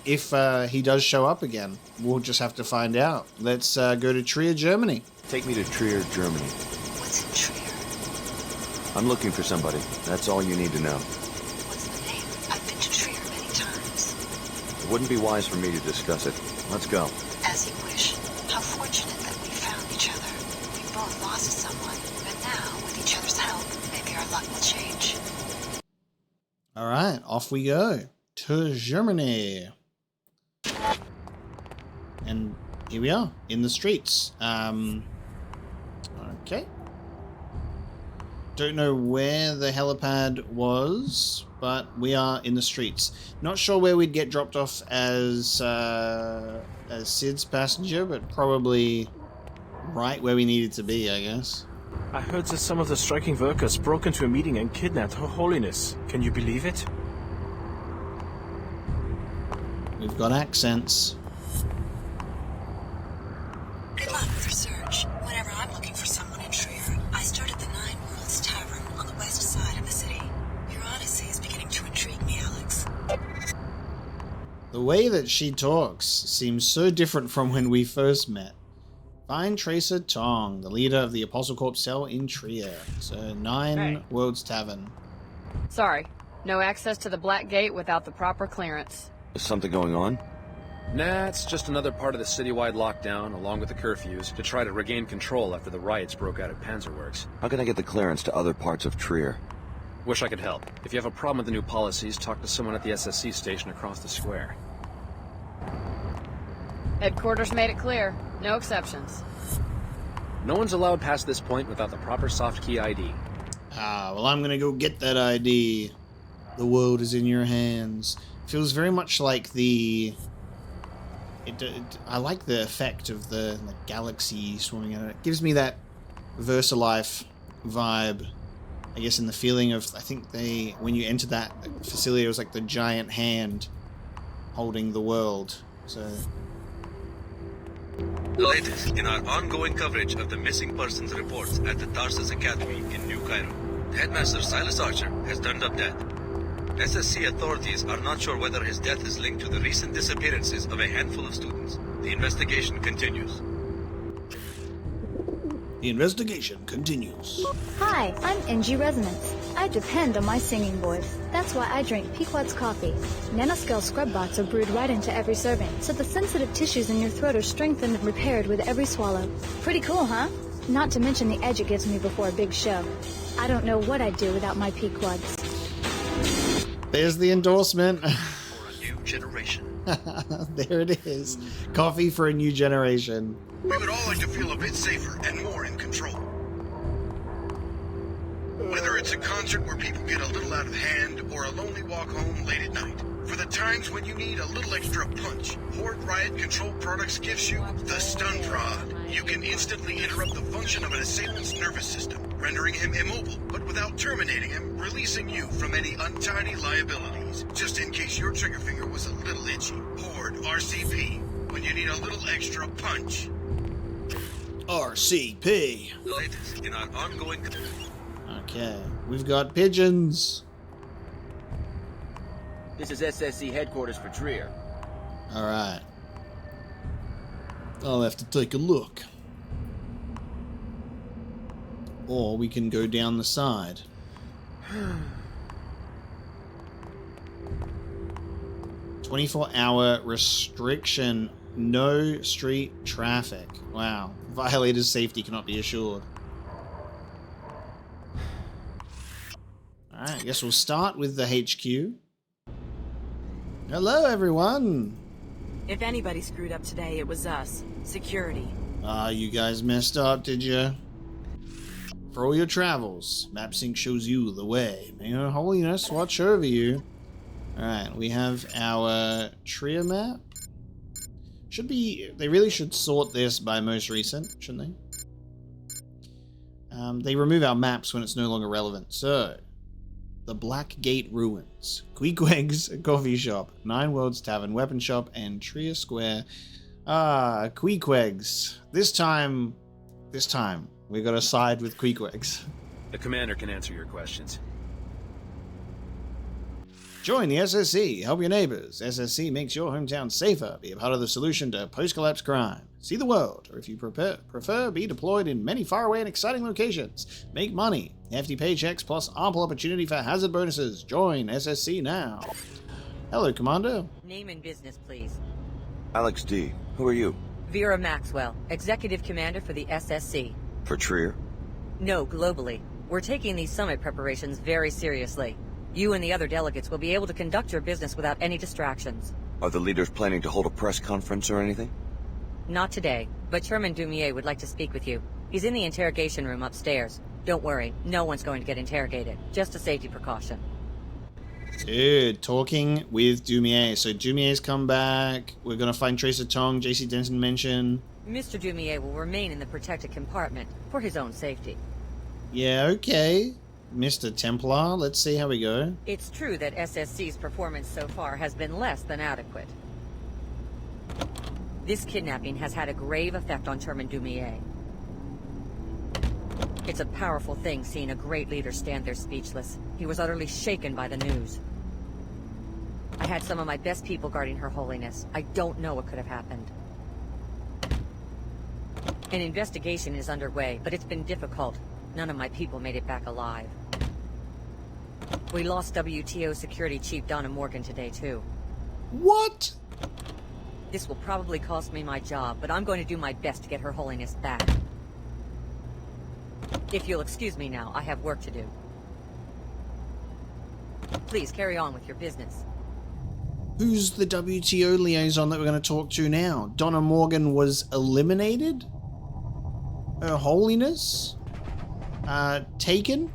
If he does show up again. We'll just have to find out. Let's go to Trier, Germany. Take me to Trier, Germany. What's in Trier? I'm looking for somebody. That's all you need to know. What's the name? I've been to Trier many times. It wouldn't be wise for me to discuss it. Let's go. As you wish. How fortunate that we found each other. We both lost someone, but now, with each other's help, maybe our luck will change. All right, off we go to Germany. And here we are in the streets. Okay. Don't know where the helipad was, but we are in the streets. Not sure where we'd get dropped off as Sid's passenger, but probably right where we needed to be, I guess. I heard that some of the striking workers broke into a meeting and kidnapped Her Holiness. Can you believe it? We've got accents. Good luck with your search. Whenever I'm looking for someone in Trier, I start at the Nine Worlds Tavern on the west side of the city. Your odyssey is beginning to intrigue me, Alex. The way that she talks seems so different from when we first met. Find Tracer Tong, the leader of the Apostle Corps cell in Trier. So, Nine Worlds Tavern. Sorry, no access to the Black Gate without the proper clearance. Is something going on? Nah, it's just another part of the citywide lockdown, along with the curfews, to try to regain control after the riots broke out at Panzerworks. How can I get the clearance to other parts of Trier? Wish I could help. If you have a problem with the new policies, talk to someone at the SSC station across the square. Headquarters made it clear. No exceptions. No one's allowed past this point without the proper soft key ID. Well, I'm gonna go get that ID. The world is in your hands. Feels very much like the... I like the effect of the galaxy swimming out. It gives me that VersaLife vibe. I guess in the feeling of, I think when you enter that facility, it was like the giant hand holding the world. So... The latest in our ongoing coverage of the missing persons reports at the Tarsus Academy in New Cairo. Headmaster Silas Archer has turned up dead. SSC authorities are not sure whether his death is linked to the recent disappearances of a handful of students. The investigation continues. The investigation continues. Hi, I'm NG Resonance. I depend on my singing voice. That's why I drink Pequod's coffee. Nanoscale scrub bots are brewed right into every serving, so the sensitive tissues in your throat are strengthened and repaired with every swallow. Pretty cool, huh? Not to mention the edge it gives me before a big show. I don't know what I'd do without my Pequods. There's the endorsement. For a new generation. There it is. Coffee for a new generation. We would all like to feel a bit safer and more in control. Whether it's a concert where people get a little out of hand or a lonely walk home late at night. For the times when you need a little extra punch, Horde Riot Control Products gives you the Stun Prod. You can instantly interrupt the function of an assailant's nervous system, rendering him immobile, but without terminating him, releasing you from any untidy liabilities. Just in case your trigger finger was a little itchy. Horde RCP, when you need a little extra punch. RCP. The latest in our ongoing... Okay, we've got pigeons. This is SSC headquarters for Trier. Alright. I'll have to take a look. Or we can go down the side. 24-hour restriction. No street traffic. Wow. Violators' safety cannot be assured. Alright, I guess we'll start with the HQ. Hello, everyone! If anybody screwed up today, it was us. Security. You guys messed up, did you? For all your travels, MapSync shows you the way. May Her Holiness watch over you. Alright, we have our Trier map. Should be... They really should sort this by most recent, shouldn't they? They remove our maps when it's no longer relevant. So, the Black Gate Ruins, Queequeg's Coffee Shop, Nine Worlds Tavern, Weapon Shop, and Trier Square. Queequeg's. This time, we gotta side with Queequeg's. The commander can answer your questions. Join the SSC. Help your neighbors. SSC makes your hometown safer. Be a part of the solution to post-collapse crime. See the world, or if you prefer, be deployed in many faraway and exciting locations. Make money. Hefty paychecks plus ample opportunity for hazard bonuses. Join SSC now. Hello, Commander. Name and business, please. Alex D. Who are you? Vera Maxwell, Executive Commander for the SSC. For Trier? No, globally. We're taking these summit preparations very seriously. You and the other delegates will be able to conduct your business without any distractions. Are the leaders planning to hold a press conference or anything? Not today, but Chairman Dumier would like to speak with you. He's in the interrogation room upstairs. Don't worry, no one's going to get interrogated. Just a safety precaution. Dude, talking with Dumier. So Dumier's come back. We're gonna find Tracer Tong. JC Denton mentioned. Mr. Dumier will remain in the protected compartment for his own safety. Yeah, okay. Mr. Templar, let's see how we go. It's true that SSC's performance so far has been less than adequate. This kidnapping has had a grave effect on Chairman Dumier. It's a powerful thing seeing a great leader stand there speechless. He was utterly shaken by the news. I had some of my best people guarding Her Holiness. I don't know what could have happened. An investigation is underway, but it's been difficult. None of my people made it back alive. We lost WTO Security Chief Donna Morgan today, too. What? This will probably cost me my job, but I'm going to do my best to get Her Holiness back. If you'll excuse me now, I have work to do. Please carry on with your business. Who's the WTO liaison that we're going to talk to now? Donna Morgan was eliminated? Her Holiness? Taken?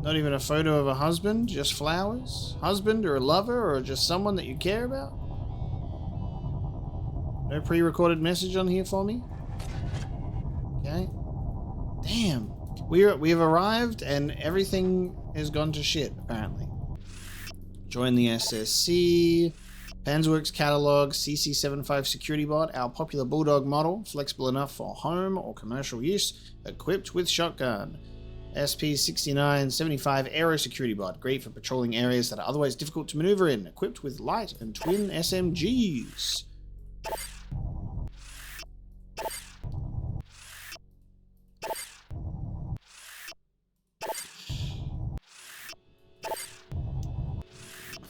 Not even a photo of a husband, just flowers? Husband or a lover or just someone that you care about? No pre-recorded message on here for me? Okay. Damn. We have arrived and everything has gone to shit, apparently. Join the SSC. Panzerworks catalog, CC75 security bot, our popular Bulldog model, flexible enough for home or commercial use, equipped with shotgun. SP6975 Aero Security Bot, great for patrolling areas that are otherwise difficult to maneuver in, equipped with light and twin SMGs.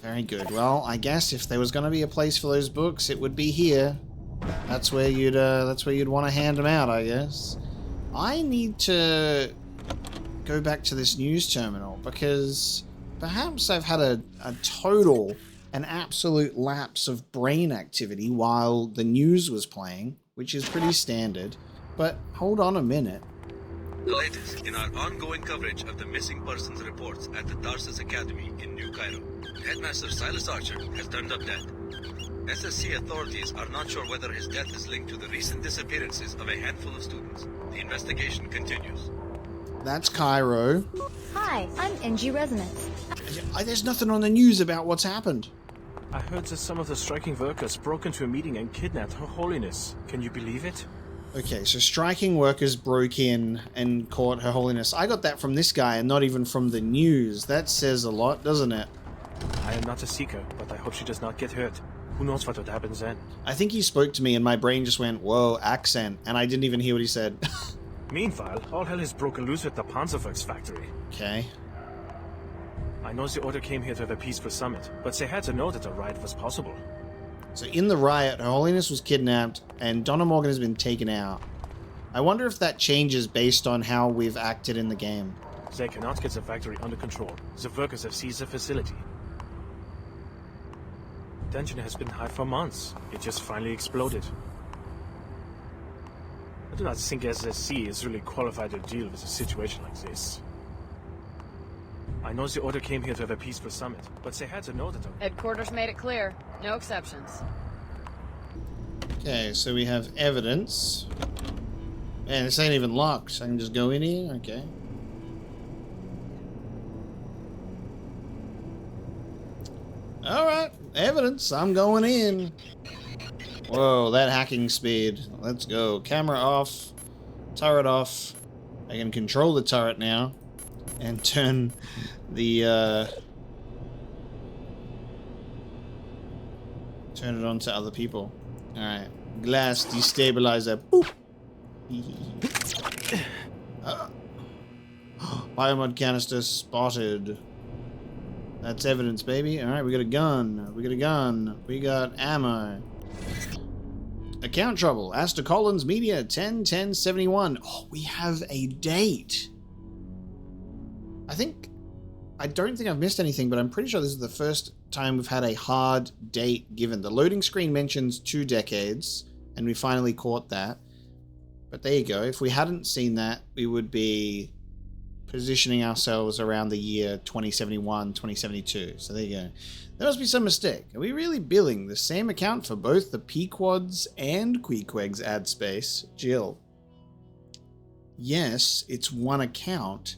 Very good. Well, I guess if there was going to be a place for those books, it would be here. That's where you'd want to hand them out, I guess. I need to go back to this news terminal because perhaps I've had a total and absolute lapse of brain activity while the news was playing, which is pretty standard. But hold on a minute. The latest in our ongoing coverage of the missing persons reports at the Tarsus Academy in New Cairo. Headmaster Silas Archer has turned up dead. SSC authorities are not sure whether his death is linked to the recent disappearances of a handful of students. The investigation continues. That's Cairo. Hi, I'm NG Resonance. There's nothing on the news about what's happened. I heard that some of the striking workers broke into a meeting and kidnapped Her Holiness. Can you believe it? Okay, so striking workers broke in and caught Her Holiness. I got that from this guy and not even from the news. That says a lot, doesn't it? I am not a seeker, but I hope she does not get hurt. Who knows what would happen then? I think he spoke to me and my brain just went, whoa, accent, and I didn't even hear what he said. Meanwhile, all hell has broken loose with the Panzerwerks factory. Okay. I know the order came here to have a peaceful summit, but they had to know that a riot was possible. So in the riot, Her Holiness was kidnapped, and Donna Morgan has been taken out. I wonder if that changes based on how we've acted in the game. They cannot get the factory under control. The workers have seized the facility. Tension has been high for months. It just finally exploded. I do not think SSC is really qualified to deal with a situation like this. I know the order came here to have a peaceful summit, but they had to know that... Headquarters made it clear. No exceptions. Okay, so we have evidence. Man, this ain't even locked. So I can just go in here? Okay. Alright, evidence. I'm going in. Whoa, that hacking speed. Let's go. Camera off. Turret off. I can control the turret now. And turn the, turn it on to other people. Alright. Glass destabilizer. Boop. Biomod canister spotted. That's evidence, baby. Alright, we got a gun. We got a gun. We got ammo. Account trouble. Astor Collins Media 10/10/71. Oh, we have a date. I don't think I've missed anything, but I'm pretty sure this is the first time we've had a hard date given. The loading screen mentions 2 decades, and we finally caught that. But there you go. If we hadn't seen that, we would be positioning ourselves around the year 2071, 2072. So there you go. There must be some mistake. Are we really billing the same account for both the Pequods and Queequeg's ad space? Jill. Yes, it's one account.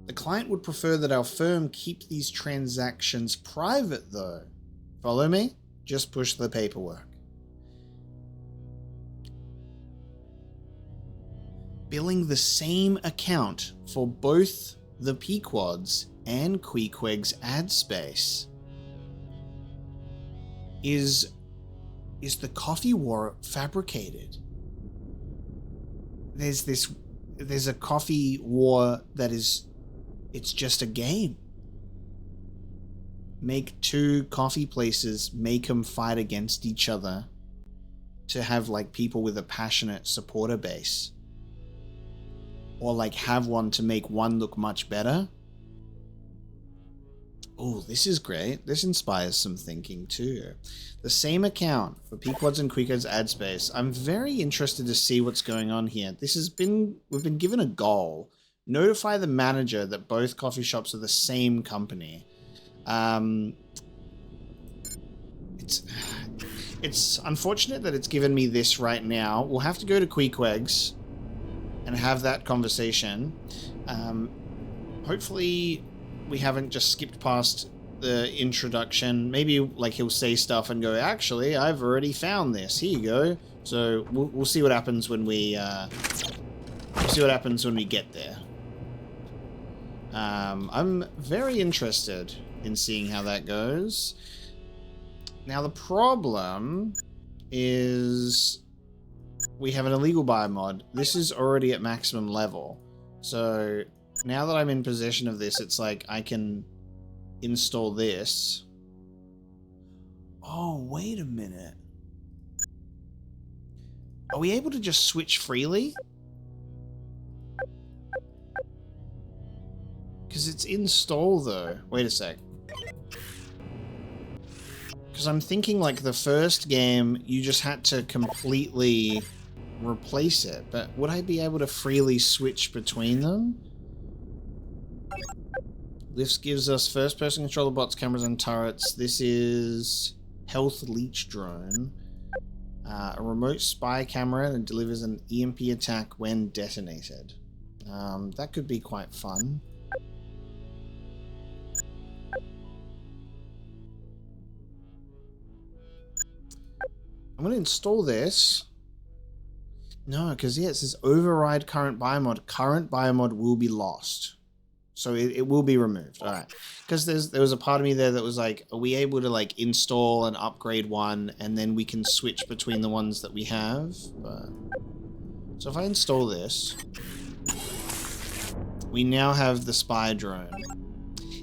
The client would prefer that our firm keep these transactions private, though. Follow me? Just push the paperwork. Billing the same account for both the Pequods and Queequeg's ad space. Is the coffee war fabricated? There's a coffee war that is... It's just a game. Make 2 coffee places, make them fight against each other to have like people with a passionate supporter base. Or like have one to make one look much better. Oh, this is great. This inspires some thinking too. The same account for Pequods and Queequeg's ad space. I'm very interested to see what's going on here. We've been given a goal. Notify the manager that both coffee shops are the same company. It's unfortunate that it's given me this right now. We'll have to go to Queequeg's and have that conversation. Hopefully we haven't just skipped past the introduction. Maybe like he'll say stuff and go, actually, I've already found this. Here you go. So we'll see what happens when we get there. I'm very interested in seeing how that goes. Now the problem is we have an illegal buy mod. This is already at maximum level. So now that I'm in possession of this, it's like I can install this. Oh, wait a minute. Are we able to just switch freely? Because it's install though. Wait a sec. Because I'm thinking like the first game, you just had to completely replace it. But would I be able to freely switch between them? This gives us first-person controller bots, cameras, and turrets. This is health leech drone. A remote spy camera that delivers an EMP attack when detonated. That could be quite fun. I'm going to install this. No, because yeah, it says override current biomod. Current biomod will be lost. So it will be removed. All right. Because there was a part of me there that was like, are we able to like install and upgrade one and then we can switch between the ones that we have? But... So if I install this, we now have the spy drone.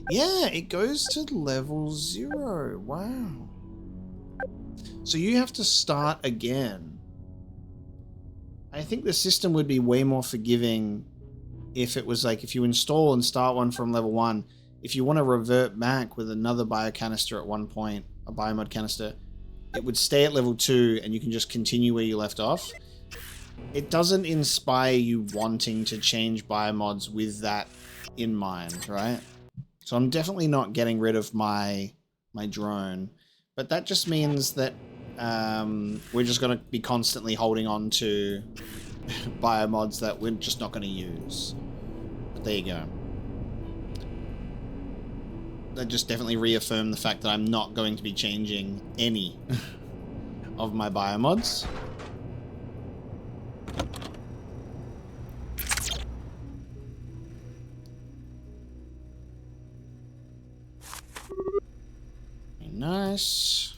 Yeah, it goes to level 0. Wow. So you have to start again. I think the system would be way more forgiving if it was like, if you install and start one from level 1, if you want to revert back with another biocanister at one point, a biomod canister, it would stay at level 2 and you can just continue where you left off. It doesn't inspire you wanting to change biomods with that in mind, right? So I'm definitely not getting rid of my drone, but that just means that we're just going to be constantly holding on to biomods that we're just not going to use. But there you go. That just definitely reaffirmed the fact that I'm not going to be changing any of my biomods. Nice.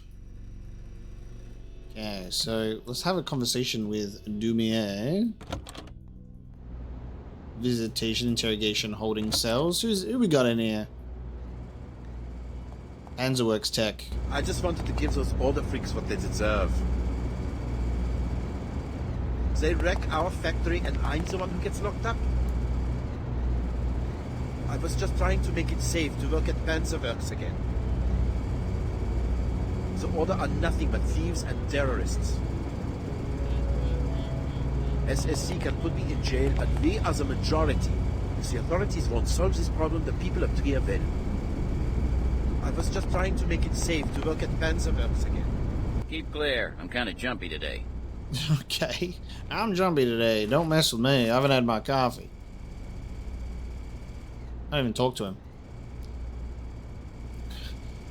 Okay, so let's have a conversation with Dumier. Visitation, interrogation, holding cells. Who we got in here? Panzerworks Tech. I just wanted to give those order freaks what they deserve. They wreck our factory and I'm the one who gets locked up. I was just trying to make it safe to work at Panzerworks again. The Order are nothing but thieves and terrorists. SSC can put me in jail, but we are the majority. If the authorities won't solve this problem, the people of Trier will. I was just trying to make it safe to work at Panzerworks again. Keep clear. I'm kind of jumpy today. Okay. I'm jumpy today. Don't mess with me. I haven't had my coffee. I don't even talk to him.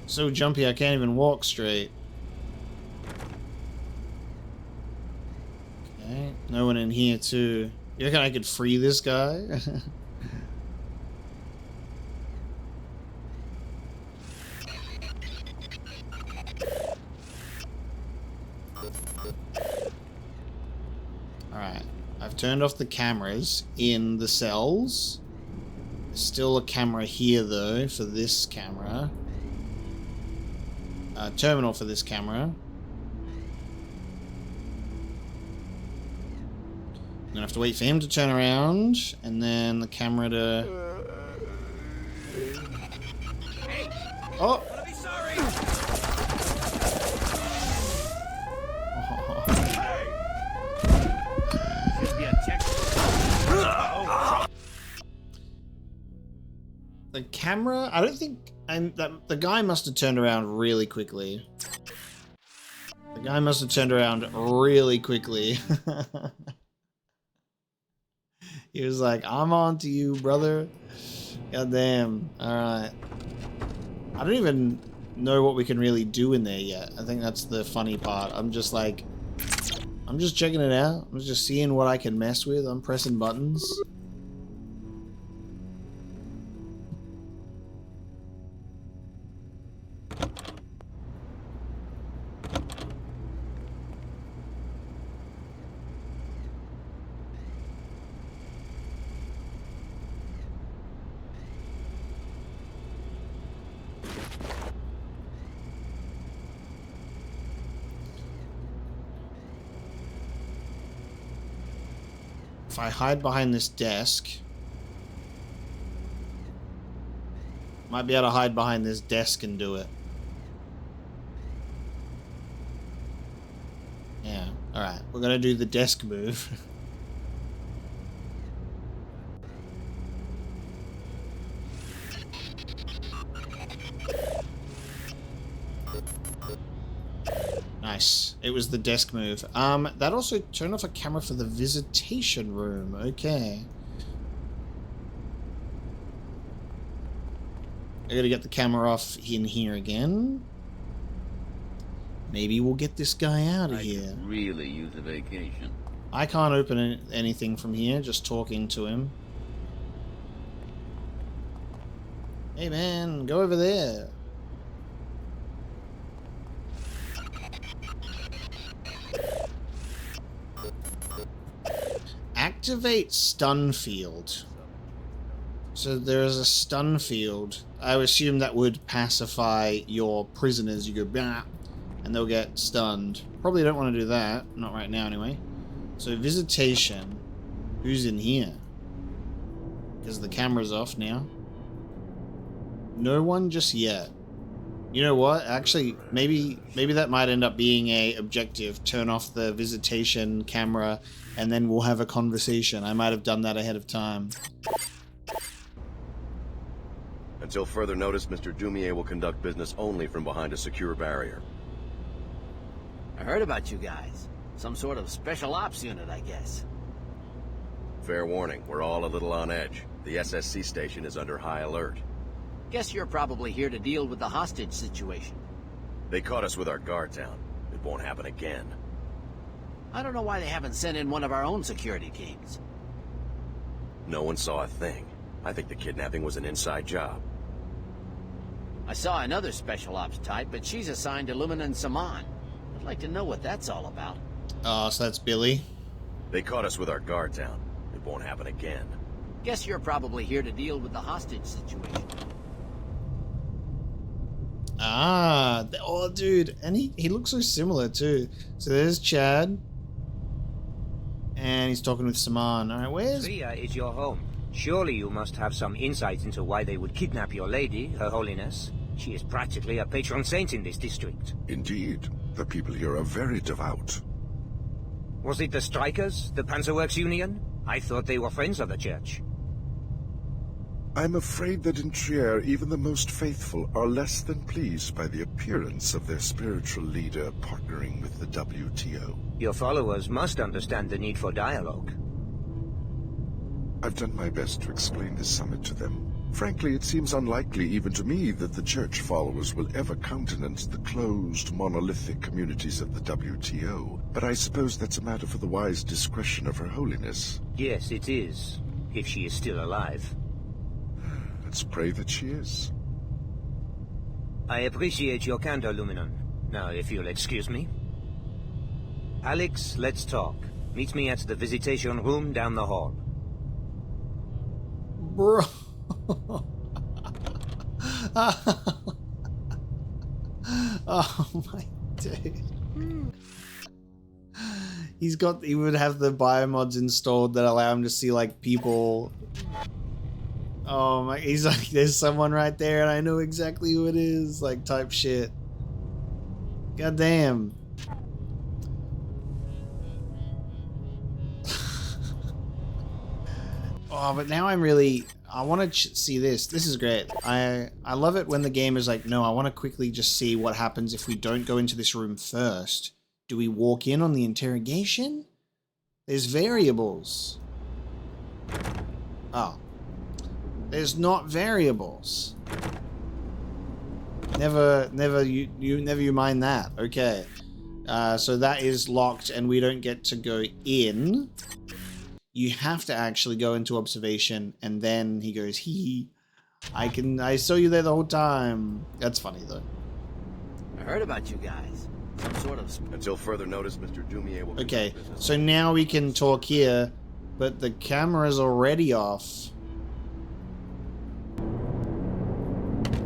So jumpy I can't even walk straight. Okay. No one in here too. You reckon I could free this guy? Alright, I've turned off the cameras in the cells. There's still a camera here though, for this camera. Terminal for this camera. I'm gonna have to wait for him to turn around, and then the camera to... Oh! The camera? I don't think... the guy must have turned around really quickly. The guy must have turned around really quickly. He was like, I'm on to you, brother. God damn. Alright. I don't even know what we can really do in there yet. I think that's the funny part. I'm just like... I'm just checking it out. I'm just seeing what I can mess with. I'm pressing buttons. If I hide behind this desk, might be able to hide behind this desk and do it. Yeah, alright. We're gonna do the desk move. Nice. It was the desk move. That also turned off a camera for the visitation room. Okay. I gotta get the camera off in here again. Maybe we'll get this guy out of here. I could really use a vacation. I can't open anything from here, just talking to him. Hey man, go over there. Activate stun field. So there is a stun field. I would assume that would pacify your prisoners. You go bah, and they'll get stunned. Probably don't want to do that. Not right now anyway. So visitation. Who's in here? Because the camera's off now. No one just yet. You know what? Actually, maybe that might end up being a objective. Turn off the visitation camera, and then we'll have a conversation. I might have done that ahead of time. Until further notice, Mr. Dumier will conduct business only from behind a secure barrier. I heard about you guys. Some sort of special ops unit, I guess. Fair warning, we're all a little on edge. The SSC station is under high alert. Guess you're probably here to deal with the hostage situation. They caught us with our guard down. It won't happen again. I don't know why they haven't sent in one of our own security teams. No one saw a thing. I think the kidnapping was an inside job. I saw another special ops type, but she's assigned to Lumen and Saman. I'd like to know what that's all about. Oh, so that's Billy? They caught us with our guard down. It won't happen again. Guess you're probably here to deal with the hostage situation. Ah, oh, dude. And he looks so similar, too. So there's Chad. And he's talking with Saman. All right, where's... Tria is your home. Surely you must have some insight into why they would kidnap your lady, Her Holiness. She is practically a patron saint in this district. Indeed. The people here are very devout. Was it the Strikers? The Panzerworks Union? I thought they were friends of the church. I'm afraid that in Trier, even the most faithful are less than pleased by the appearance of their spiritual leader partnering with the WTO. Your followers must understand the need for dialogue. I've done my best to explain this summit to them. Frankly, it seems unlikely even to me that the church followers will ever countenance the closed, monolithic communities of the WTO. But I suppose that's a matter for the wise discretion of Her Holiness. Yes, it is. If she is still alive. Let's pray that she is. I appreciate your candor, Luminon. Now, if you'll excuse me. Alex, let's talk. Meet me at the visitation room down the hall. Bro. Oh my dude. He would have the biomods installed that allow him to see like people. Oh my, he's like, there's someone right there and I know exactly who it is, like type shit. God damn. Oh, but now I want to see this. This is great. I love it when the game is like, no, I want to quickly just see what happens if we don't go into this room first. Do we walk in on the interrogation? There's variables. Oh. There's not variables. Never you mind that. Okay. So that is locked and we don't get to go in. You have to actually go into observation, and then he goes, hee. I saw you there the whole time. That's funny, though. I heard about you guys. Some sort of... Until further notice, Mr. Dumier will... Okay, so now we can talk here, but the camera's already off.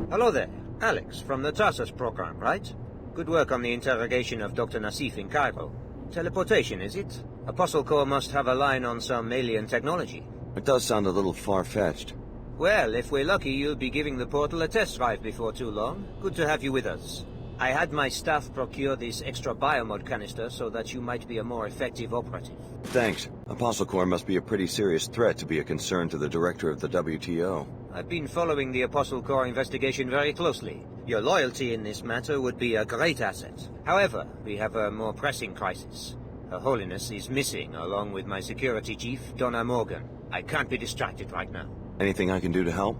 Hello there. Alex, from the Tarsus program, right? Good work on the interrogation of Dr. Nassif in Cairo. Teleportation, is it? Apostle Corps must have a line on some alien technology. It does sound a little far-fetched. Well, if we're lucky, you'll be giving the portal a test drive before too long. Good to have you with us. I had my staff procure this extra biomod canister so that you might be a more effective operative. Thanks. Apostle Corps must be a pretty serious threat to be a concern to the director of the WTO. I've been following the Apostle Corps investigation very closely. Your loyalty in this matter would be a great asset. However, we have a more pressing crisis. Her Holiness is missing, along with my security chief, Donna Morgan. I can't be distracted right now. Anything I can do to help?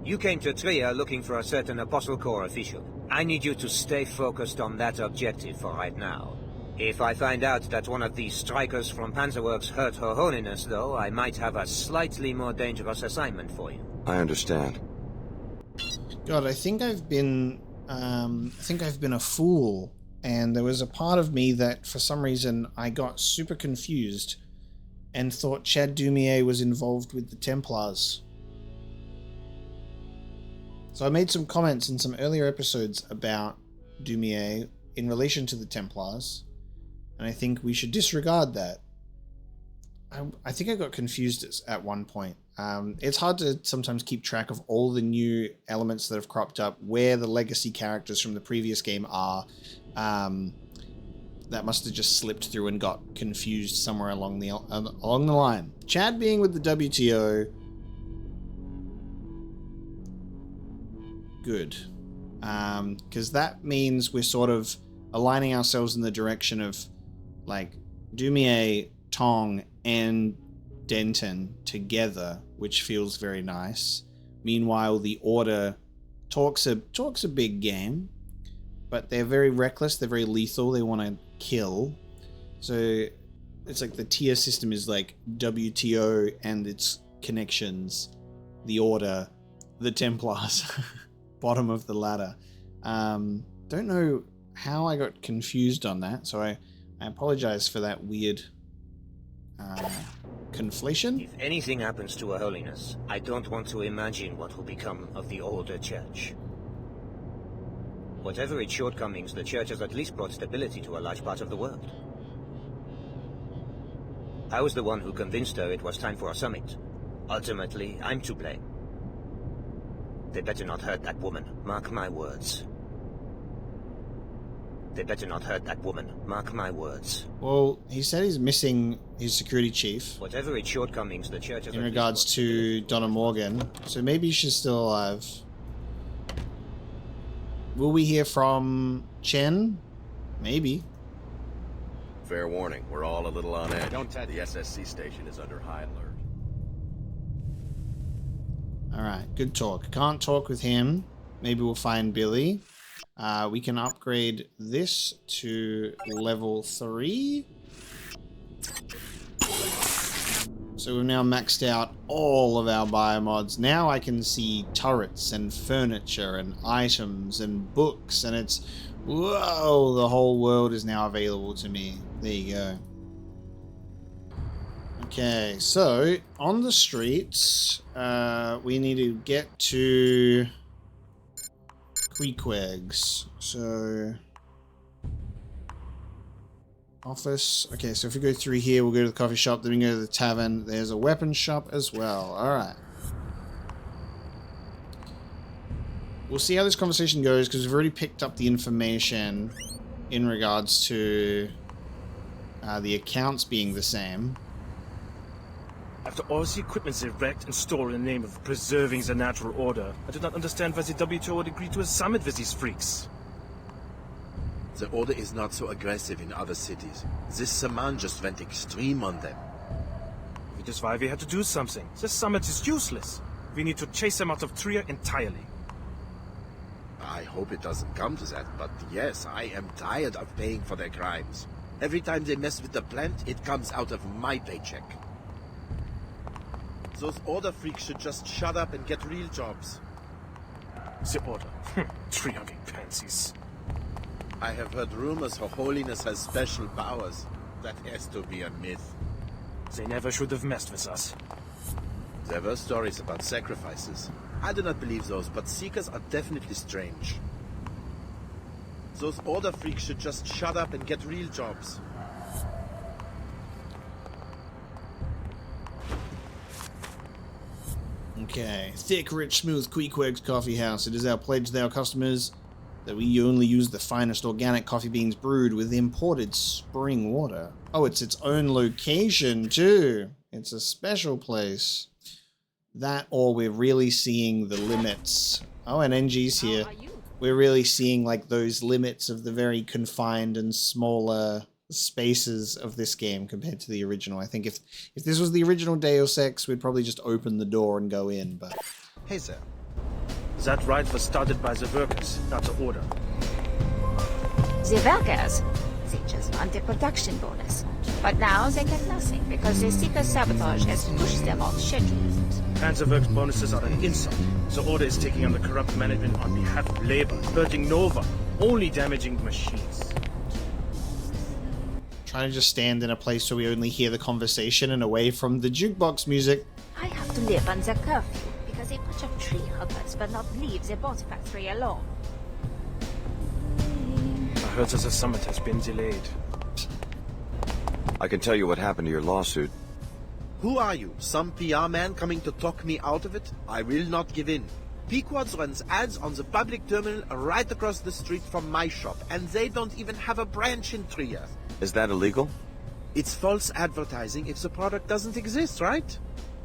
You came to Trier looking for a certain Apostle Corps official. I need you to stay focused on that objective for right now. If I find out that one of these strikers from Panzerworks hurt Her Holiness, though, I might have a slightly more dangerous assignment for you. I understand. God, I think I've been a fool. And there was a part of me that, for some reason, I got super confused and thought Chad Dumier was involved with the Templars. So I made some comments in some earlier episodes about Dumier in relation to the Templars, and I think we should disregard that. I think I got confused at one point. It's hard to sometimes keep track of all the new elements that have cropped up, where the legacy characters from the previous game are. That must have just slipped through and got confused somewhere along the line. Chad being with the WTO, good, because that means we're sort of aligning ourselves in the direction of like Dumier, Tong, and Denton together, which feels very nice. Meanwhile, the Order talks a big game, but they're very reckless, they're very lethal, they want to kill. So it's like the tier system is like WTO and its connections, the Order, the Templars, bottom of the ladder. Don't know how I got confused on that, so I apologize for that weird conflation. If anything happens to Her Holiness, I don't want to imagine what will become of the older church. Whatever its shortcomings, the church has at least brought stability to a large part of the world. I was the one who convinced her it was time for a summit. Ultimately, I'm to blame. They better not hurt that woman, mark my words. They better not hurt that woman, mark my words. Well, he said he's missing his security chief. Whatever its shortcomings, the church has in regards to Donna Morgan, so maybe she's still alive. Will we hear from Chen? Maybe. Fair warning, we're all a little on edge. The SSC station is under high alert. Alright, good talk. Can't talk with him. Maybe we'll find Billy. We can upgrade this to level 3. So we've now maxed out all of our biomods. Now I can see turrets and furniture and items and books, and it's... Whoa! The whole world is now available to me. There you go. Okay, so on the streets, we need to get to Queequegs. So office. Okay, so if we go through here, we'll go to the coffee shop, then we go to the tavern. There's a weapon shop as well. Alright. We'll see how this conversation goes, because we've already picked up the information in regards to the accounts being the same. After all the equipment they wrecked and stole in the name of preserving the natural order, I do not understand why the WTO would agree to a summit with these freaks. The Order is not so aggressive in other cities. This Saman just went extreme on them. Which is why we had to do something. This summit is useless. We need to chase them out of Trier entirely. I hope it doesn't come to that, but yes, I am tired of paying for their crimes. Every time they mess with the plant, it comes out of my paycheck. Those Order freaks should just shut up and get real jobs. The Order. Tree-hugging pansies. I have heard rumors Her Holiness has special powers. That has to be a myth. They never should have messed with us. There were stories about sacrifices. I do not believe those, but Seekers are definitely strange. Those Order freaks should just shut up and get real jobs. Okay. Thick, rich, smooth Queequegs Coffee House. It is our pledge to our customers that we only use the finest organic coffee beans brewed with imported spring water. Oh, it's its own location, too. It's a special place. That, or we're really seeing the limits. Oh, and NG's here. We're really seeing, like, those limits of the very confined and smaller spaces of this game compared to the original. I think if this was the original Deus Ex, we'd probably just open the door and go in, but... Hey, sir. That riot was started by the workers, not the Order. The workers, they just want a production bonus. But now they get nothing because the Seeker sabotage has pushed them off schedule. Panzerwerk's bonuses are an insult. The Order is taking on the corrupt management on behalf of labor, hurting Nova, only damaging the machines. Trying to just stand in a place where we only hear the conversation and away from the jukebox music. I have to live on the curfew because a bunch of tree huggers will not leave the boat factory alone. I heard that the summit has been delayed. I can tell you what happened to your lawsuit. Who are you? Some PR man coming to talk me out of it? I will not give in. Pequod's runs ads on the public terminal right across the street from my shop, and they don't even have a branch in Trier. Is that illegal? It's false advertising if the product doesn't exist, right?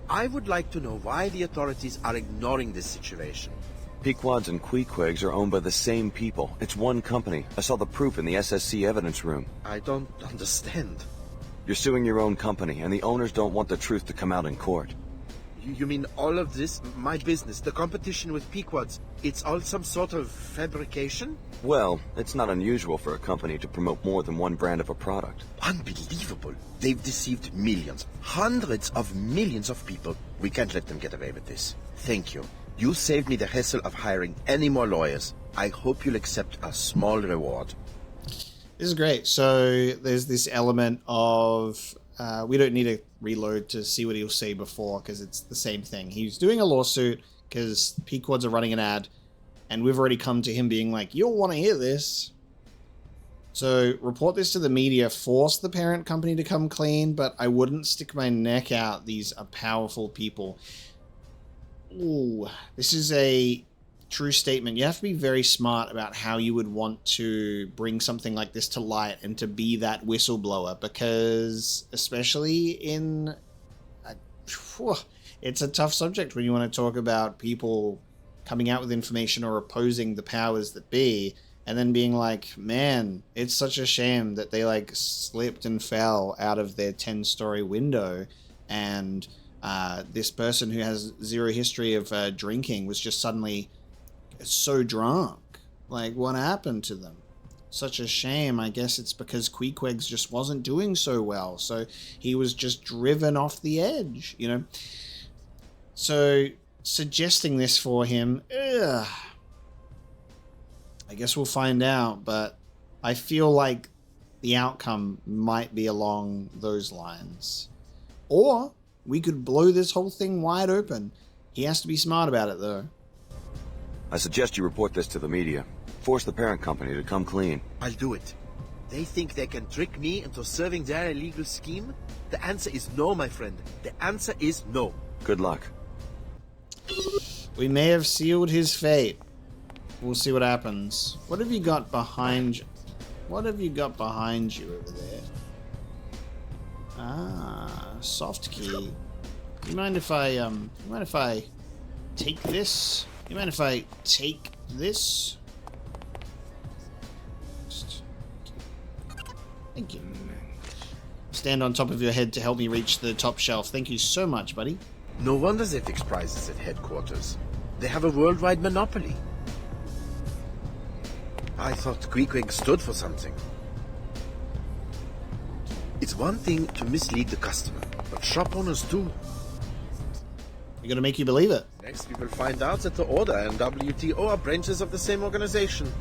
I would like to know why the authorities are ignoring this situation. Pequods and Queequegs are owned by the same people. It's one company. I saw the proof in the SSC evidence room. I don't understand. You're suing your own company, and the owners don't want the truth to come out in court. You mean all of this, my business, the competition with Pequods, it's all some sort of fabrication? Well, it's not unusual for a company to promote more than one brand of a product. Unbelievable. They've deceived millions, hundreds of millions of people. We can't let them get away with this. Thank you. You saved me the hassle of hiring any more lawyers. I hope you'll accept a small reward. This is great. So there's this element of we don't need to reload to see what he'll say before because it's the same thing. He's doing a lawsuit because Pequods are running an ad, and we've already come to him being like, you'll want to hear this. So report this to the media, force the parent company to come clean, but I wouldn't stick my neck out. These are powerful people. Ooh, this is a true statement. You have to be very smart about how you would want to bring something like this to light and to be that whistleblower, because especially in it's a tough subject when you want to talk about people coming out with information or opposing the powers that be, and then being like, man, it's such a shame that they like slipped and fell out of their 10-story window, and this person who has zero history of drinking was just suddenly so drunk. Like, what happened to them? Such a shame. I guess it's because Queequegs just wasn't doing so well, so he was just driven off the edge, you know? So suggesting this for him, ugh, I guess we'll find out, but I feel like the outcome might be along those lines. Or we could blow this whole thing wide open. He has to be smart about it, though. I suggest you report this to the media. Force the parent company to come clean. I'll do it. They think they can trick me into serving their illegal scheme? The answer is no, my friend. The answer is no. Good luck. We may have sealed his fate. We'll see what happens. What have you got behind you? What have you got behind you over there? Ah, soft key. You mind if I take this? You mind if I take this? Thank you. Stand on top of your head to help me reach the top shelf. Thank you so much, buddy. No wonder they fix prices at headquarters. They have a worldwide monopoly. I thought Queequeg stood for something. It's one thing to mislead the customer, but shop owners too. We're gonna make you believe it. Next we will find out that the Order and WTO are branches of the same organization.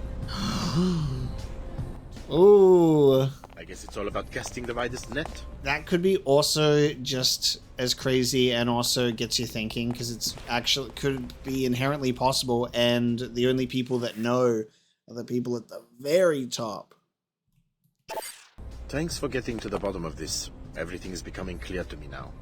Ooh. I guess it's all about casting the widest net. That could be also just as crazy and also gets you thinking, because it's actually could be inherently possible, and the only people that know are the people at the very top. Thanks for getting to the bottom of this. Everything is becoming clear to me now.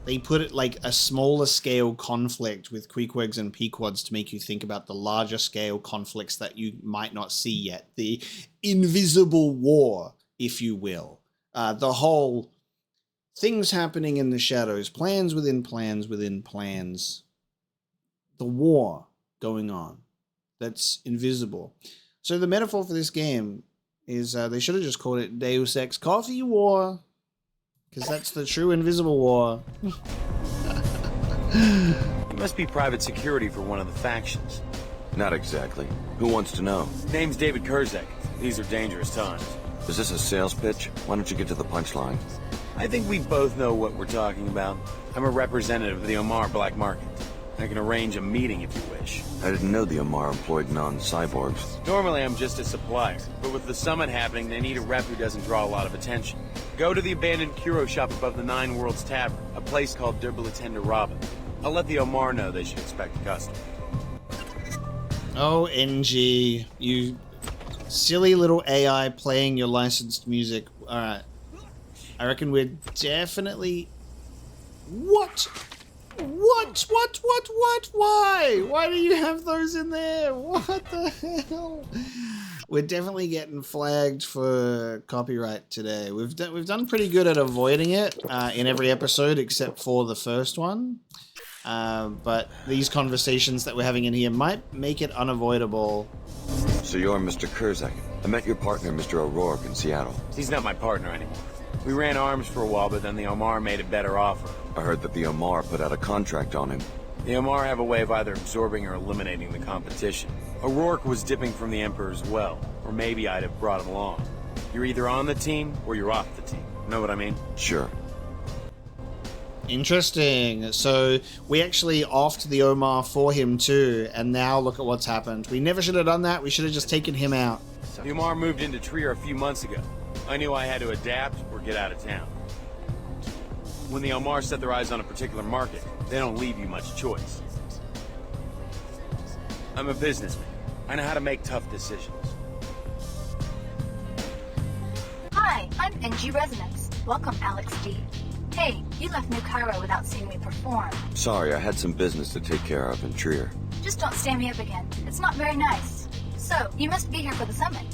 They put it like a smaller scale conflict with Queequegs and Pequods to make you think about the larger scale conflicts that you might not see yet. The invisible war, if you will. The whole things happening in the shadows, plans within plans within plans. The war going on that's invisible. So the metaphor for this game is they should have just called it Deus Ex Coffee War. Because that's the true invisible war. You must be private security for one of the factions. Not exactly. Who wants to know? Name's David Kurzek. These are dangerous times. Is this a sales pitch? Why don't you get to the punchline? I think we both know what we're talking about. I'm a representative of the Omar Black Market. I can arrange a meeting if you wish. I didn't know the Omar employed non-cyborgs. Normally I'm just a supplier, but with the summit happening, they need a rep who doesn't draw a lot of attention. Go to the abandoned Kuro shop above the Nine Worlds Tavern, a place called Derbalatenda Robin. I'll let the Omar know they should expect a customer. Oh, NG, you silly little AI playing your licensed music. Alright. I reckon we're definitely... What? Why? Why do you have those in there? What the hell? We're definitely getting flagged for copyright today. We've done pretty good at avoiding it in every episode except for the first one. But these conversations that we're having in here might make it unavoidable. So you're Mr. Kurzek. I met your partner, Mr. O'Rourke, in Seattle. He's not my partner anymore. We ran arms for a while, but then the Omar made a better offer. I heard that the Omar put out a contract on him. The Omar have a way of either absorbing or eliminating the competition. O'Rourke was dipping from the Emperor's well, or maybe I'd have brought him along. You're either on the team, or you're off the team. Know what I mean? Sure. Interesting. So we actually offed the Omar for him too, and now look at what's happened. We never should have done that. We should have just taken him out. The Omar moved into Trier a few months ago. I knew I had to adapt or get out of town. When the Omar set their eyes on a particular market, they don't leave you much choice. I'm a businessman. I know how to make tough decisions. Hi, I'm NG Resonance. Welcome, Alex D. Hey, you left New Cairo without seeing me perform. Sorry, I had some business to take care of in Trier. Just don't stand me up again. It's not very nice. So, you must be here for the summit.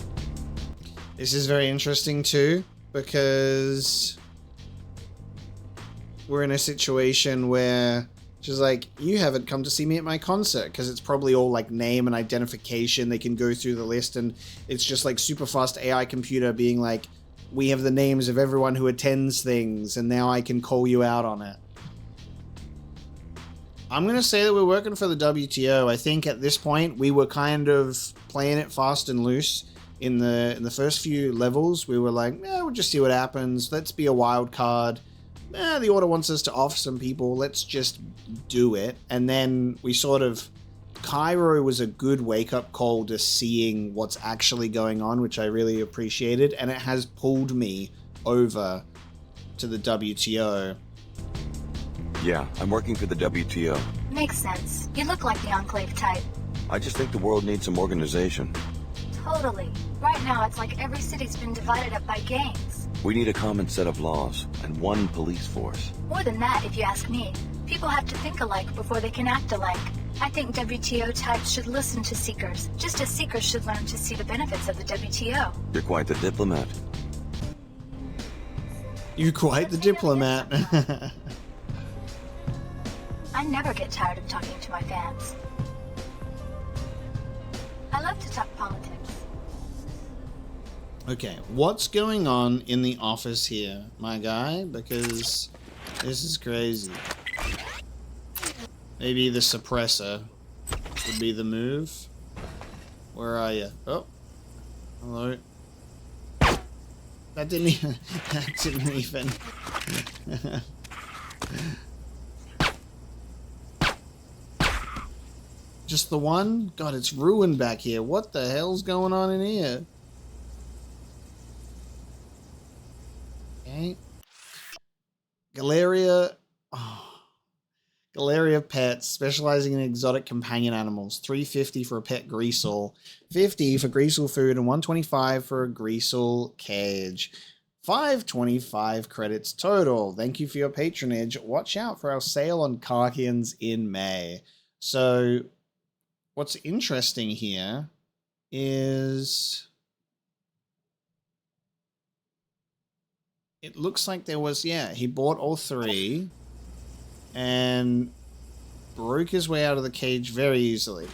This is very interesting too, because we're in a situation where she's like, you haven't come to see me at my concert, because it's probably all like name and identification. They can go through the list, and it's just like super fast AI computer being like, we have the names of everyone who attends things, and now I can call you out on it. I'm going to say that we're working for the WTO. I think at this point we were kind of playing it fast and loose. In the first few levels, we were like, we'll just see what happens. Let's be a wild card. The Order wants us to off some people. Let's just do it. And then we sort of... Cairo was a good wake-up call to seeing what's actually going on, which I really appreciated. And it has pulled me over to the WTO. Yeah, I'm working for the WTO. Makes sense. You look like the Enclave type. I just think the world needs some organization. Totally. Right now, it's like every city's been divided up by gangs. We need a common set of laws and one police force. More than that, if you ask me. People have to think alike before they can act alike. I think WTO types should listen to Seekers, just as Seekers should learn to see the benefits of the WTO. You're quite the diplomat. You're quite the diplomat. I never get tired of talking to my fans. I love to talk politics. Okay, what's going on in the office here, my guy? Because this is crazy. Maybe the suppressor would be the move. Where are you? Oh, hello. That didn't even. That didn't even. Just the one? God, it's ruined back here. What the hell's going on in here? Okay. Galeria. Oh. Galeria Pets, specializing in exotic companion animals. $3.50 for a pet greasel, $50 for greasel food, and $1.25 for a greasel cage. $5.25 credits total. Thank you for your patronage. Watch out for our sale on Karkians in May. So, what's interesting here is it looks like there was, yeah, he bought all three and broke his way out of the cage very easily.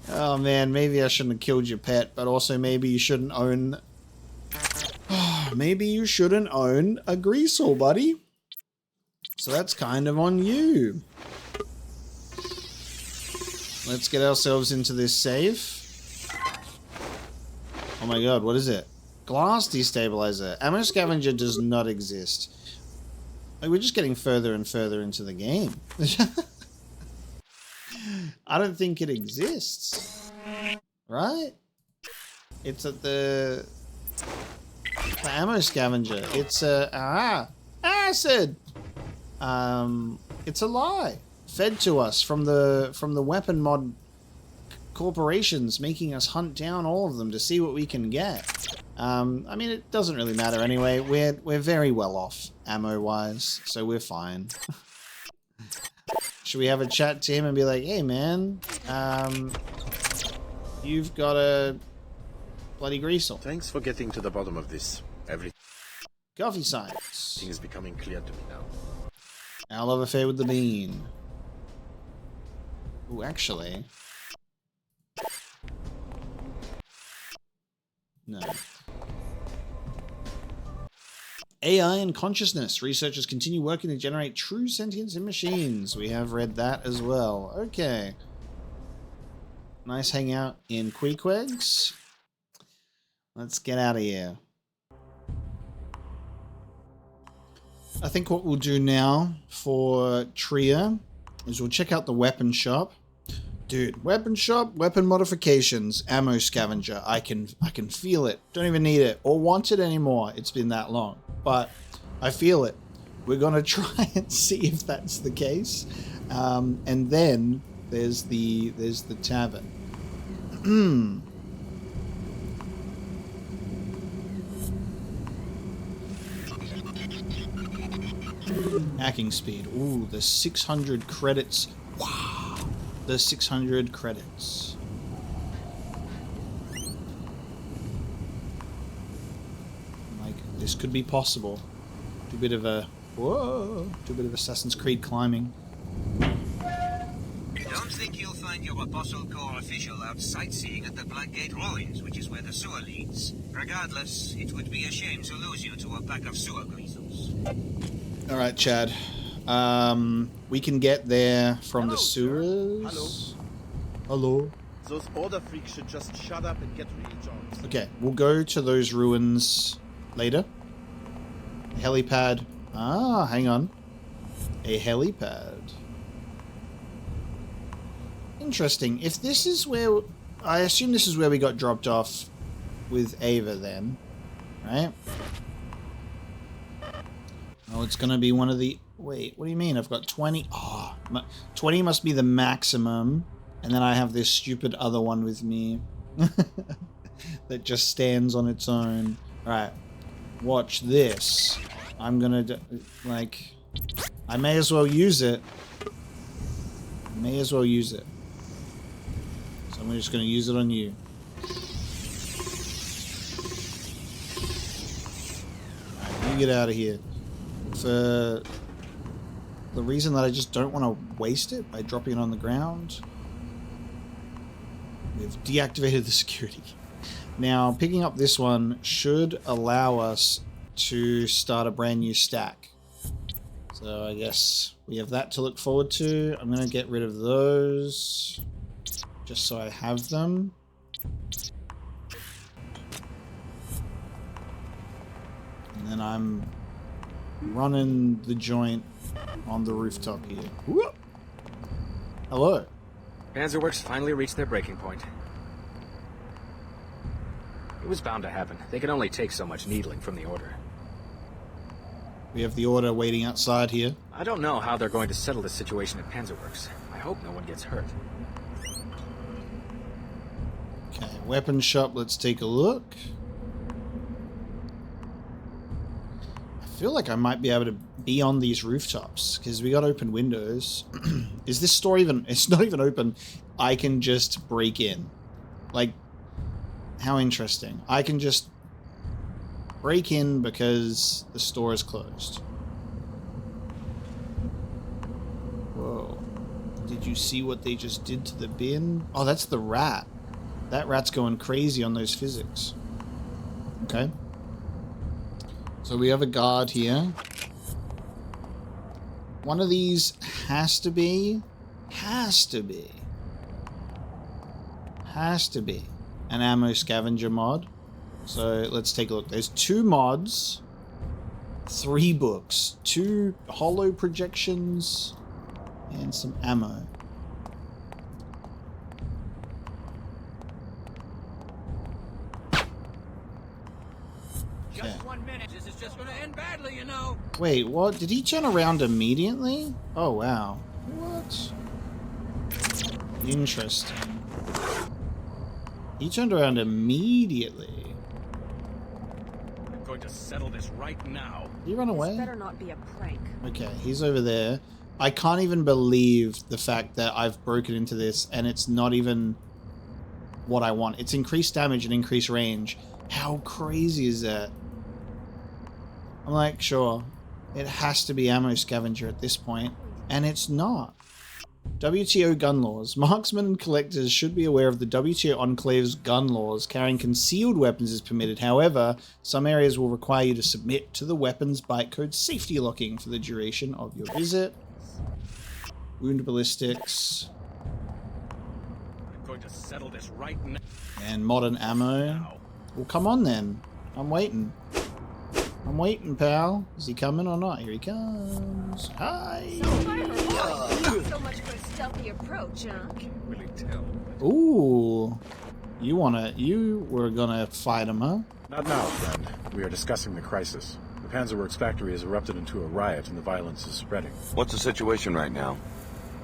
Oh man, maybe I shouldn't have killed your pet, but also maybe you shouldn't own... maybe you shouldn't own a greasel, buddy. So that's kind of on you. Let's get ourselves into this safe. Oh my god, what is it? Glass destabilizer. Ammo scavenger does not exist. Like, we're just getting further and further into the game. I don't think it exists. Right? It's at the ammo scavenger. It's a acid. It's a lie. Fed to us from the weapon mod corporations, making us hunt down all of them to see what we can get. I mean, it doesn't really matter anyway. We're very well off ammo-wise, so we're fine. Should we have a chat to him and be like, hey man, you've got a bloody greasel. Thanks for getting to the bottom of this. Everything Coffee science. is becoming clear to me now. Our love affair with the bean. Ooh, actually. No. AI and consciousness. Researchers continue working to generate true sentience in machines. We have read that as well. Okay. Nice hangout in Queequegs. Let's get out of here. I think what we'll do now for Tria is we'll check out the weapon shop. Dude, weapon shop, weapon modifications, ammo scavenger. I can feel it. Don't even need it or want it anymore. It's been that long. But I feel it. We're gonna try and see if that's the case. And then there's the tavern. Hacking speed. Ooh, the 600 credits. Wow. The 600 credits. Like, this could be possible. Do a bit of a... Whoa! Do a bit of Assassin's Creed climbing. Don't think you'll find your Apostle Corps official out sightseeing at the Blackgate Ruins, which is where the sewer leads. Regardless, it would be a shame to lose you to a pack of sewer greasers. Alright, Chad. We can get there from the sewers. Hello. Those order freaks should just shut up and get real jobs. Okay, we'll go to those ruins later. A helipad. Ah, hang on. A helipad. Interesting. If this is where... I assume this is where we got dropped off with Ava then. Right? Oh, it's going to be one of the... Wait, what do you mean? I've got 20... Oh, 20 must be the maximum. And then I have this stupid other one with me. That just stands on its own. Alright. Watch this. I'm going to... Like... I may as well use it. May as well use it. So I'm just going to use it on you. Alright, you get out of here. For the reason that I just don't want to waste it by dropping it on the ground. We've deactivated the security. Now, picking up this one should allow us to start a brand new stack. So I guess we have that to look forward to. I'm going to get rid of those just so I have them. And then I'm running the joint on the rooftop here. Whoop. Hello. Panzerworks finally reached their breaking point. It was bound to happen. They could only take so much needling from the Order. We have the Order waiting outside here. I don't know how they're going to settle this situation at Panzerworks. I hope no one gets hurt. Okay, weapon shop, let's take a look. I feel like I might be able to be on these rooftops because we got open windows. Is this store even... It's not even open. I can just break in. Like, how interesting. I can just break in because the store is closed. Whoa. Did you see what they just did to the bin? Oh, that's the rat. That rat's going crazy on those physics. Okay. So we have a guard here. One of these has to be an ammo scavenger mod. So let's take a look. There's 2 mods, 3 books, 2 holo projections, and some ammo. Just 1 minute. This is just gonna end badly, you know. Wait, what? Did he turn around immediately? Oh, wow. What? Interesting. He turned around immediately. I'm going to settle this right now. Did he run away? This better not be a prank. Okay, he's over there. I can't even believe the fact that I've broken into this and it's not even what I want. It's increased damage and increased range. How crazy is that? I'm like, sure, it has to be ammo scavenger at this point, and it's not. WTO gun laws. Marksmen and collectors should be aware of the WTO Enclave's gun laws. Carrying concealed weapons is permitted. However, some areas will require you to submit to the weapons bytecode safety locking for the duration of your visit. Wound ballistics. I'm going to settle this right now. And modern ammo. Well, come on then. I'm waiting. I'm waiting, pal. Is he coming or not? Here he comes. Hi. So much for a stealthy approach, huh? Can't really tell. Ooh. You were gonna fight him, huh? Not now, friend. We are discussing the crisis. The Panzerworks factory has erupted into a riot and the violence is spreading. What's the situation right now?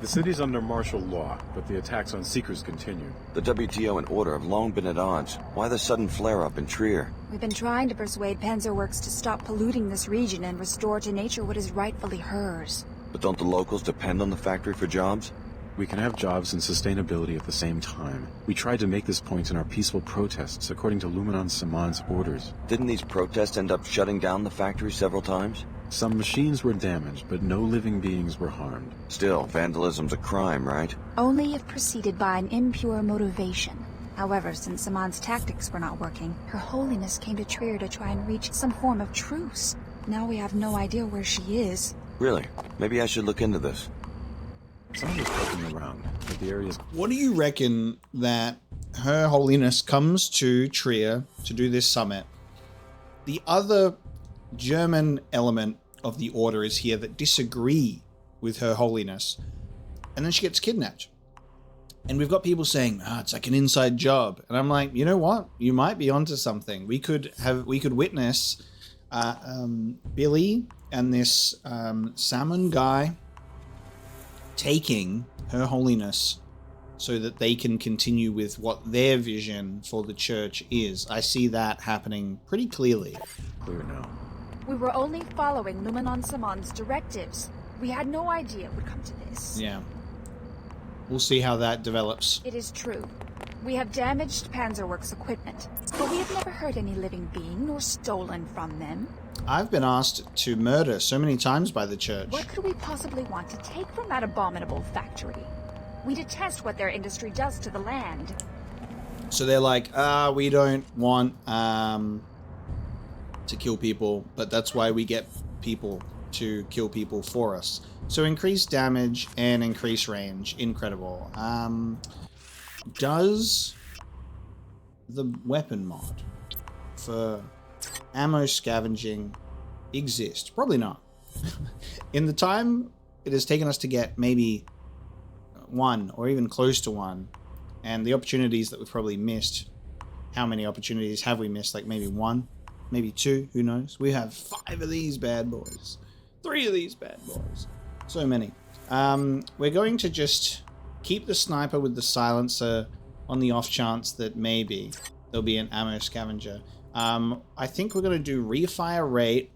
The city's under martial law, but the attacks on Seekers continue. The WTO and Order have long been at odds. Why the sudden flare-up in Trier? We've been trying to persuade Panzerworks to stop polluting this region and restore to nature what is rightfully hers. But don't the locals depend on the factory for jobs? We can have jobs and sustainability at the same time. We tried to make this point in our peaceful protests according to Luminon Saman's orders. Didn't these protests end up shutting down the factory several times? Some machines were damaged, but no living beings were harmed. Still, vandalism's a crime, right? Only if preceded by an impure motivation. However, since Saman's tactics were not working, Her Holiness came to Trier to try and reach some form of truce. Now we have no idea where she is. Really? Maybe I should look into this. Someone was poking around, but the area's... What do you reckon that Her Holiness comes to Trier to do this summit? The other German element of the Order is here that disagree with Her Holiness. And then she gets kidnapped. And we've got people saying, it's like an inside job. And I'm like, you know what? You might be onto something. We could witness Billy and this salmon guy taking Her Holiness so that they can continue with what their vision for the church is. I see that happening pretty clearly. Clear now. We were only following Luminon Saman's directives. We had no idea it would come to this. Yeah. We'll see how that develops. It is true. We have damaged Panzerworks equipment, but we have never hurt any living being nor stolen from them. I've been asked to murder so many times by the church. What could we possibly want to take from that abominable factory? We detest what their industry does to the land. So they're like, we don't want to kill people, but that's why we get people to kill people for us. So increased damage and increased range. Incredible. Does the weapon mod for ammo scavenging exist? Probably not. In the time it has taken us to get maybe one or even close to one, and the opportunities that we've probably missed, how many opportunities have we missed? Like maybe one, maybe two, who knows? We have 5 of these bad boys, 3 of these bad boys, so many. We're going to just keep the sniper with the silencer on the off chance that maybe there'll be an ammo scavenger. I think we're going to do refire rate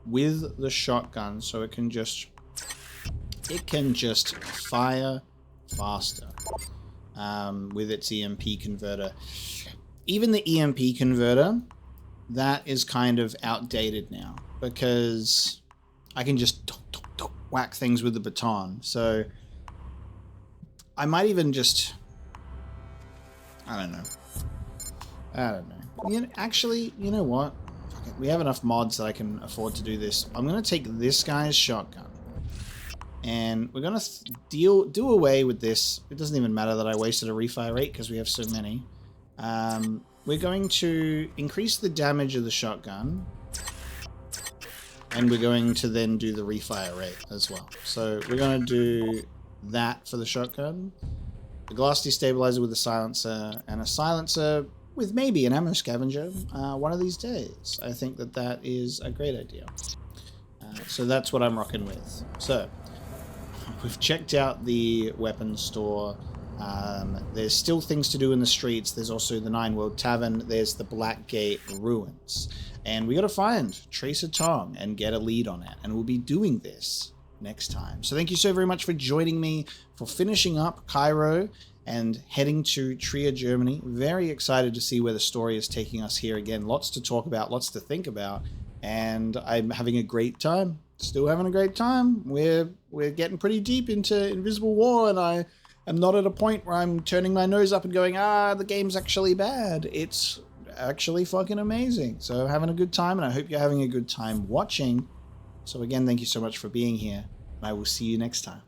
with the shotgun so it can just fire faster with its EMP converter. Even the EMP converter, that is kind of outdated now because I can just whack things with the baton. So I might even just, I don't know. Actually, you know what? Fuck it. We have enough mods that I can afford to do this. I'm going to take this guy's shotgun. And we're going to do away with this. It doesn't even matter that I wasted a refire rate because we have so many. We're going to increase the damage of the shotgun. And we're going to then do the refire rate as well. So we're going to do that for the shotgun. The glass destabilizer with a silencer. And a silencer with maybe an ammo scavenger one of these days. I think that that is a great idea. So that's what I'm rocking with. So we've checked out the weapons store. There's still things to do in the streets. There's also the Nine World Tavern. There's the Blackgate Ruins. And we got to find Tracer Tong and get a lead on it. And we'll be doing this next time. So thank you so very much for joining me for finishing up Cairo and heading to Trier, Germany. Very excited to see where the story is taking us here again. Lots to talk about, lots to think about. And I'm having a great time. still having a great time. We're getting pretty deep into Invisible War, and I am not at a point where I'm turning my nose up and going, the game's actually bad. It's actually fucking amazing. So having a good time, and I hope you're having a good time watching. So again, thank you so much for being here, and I will see you next time.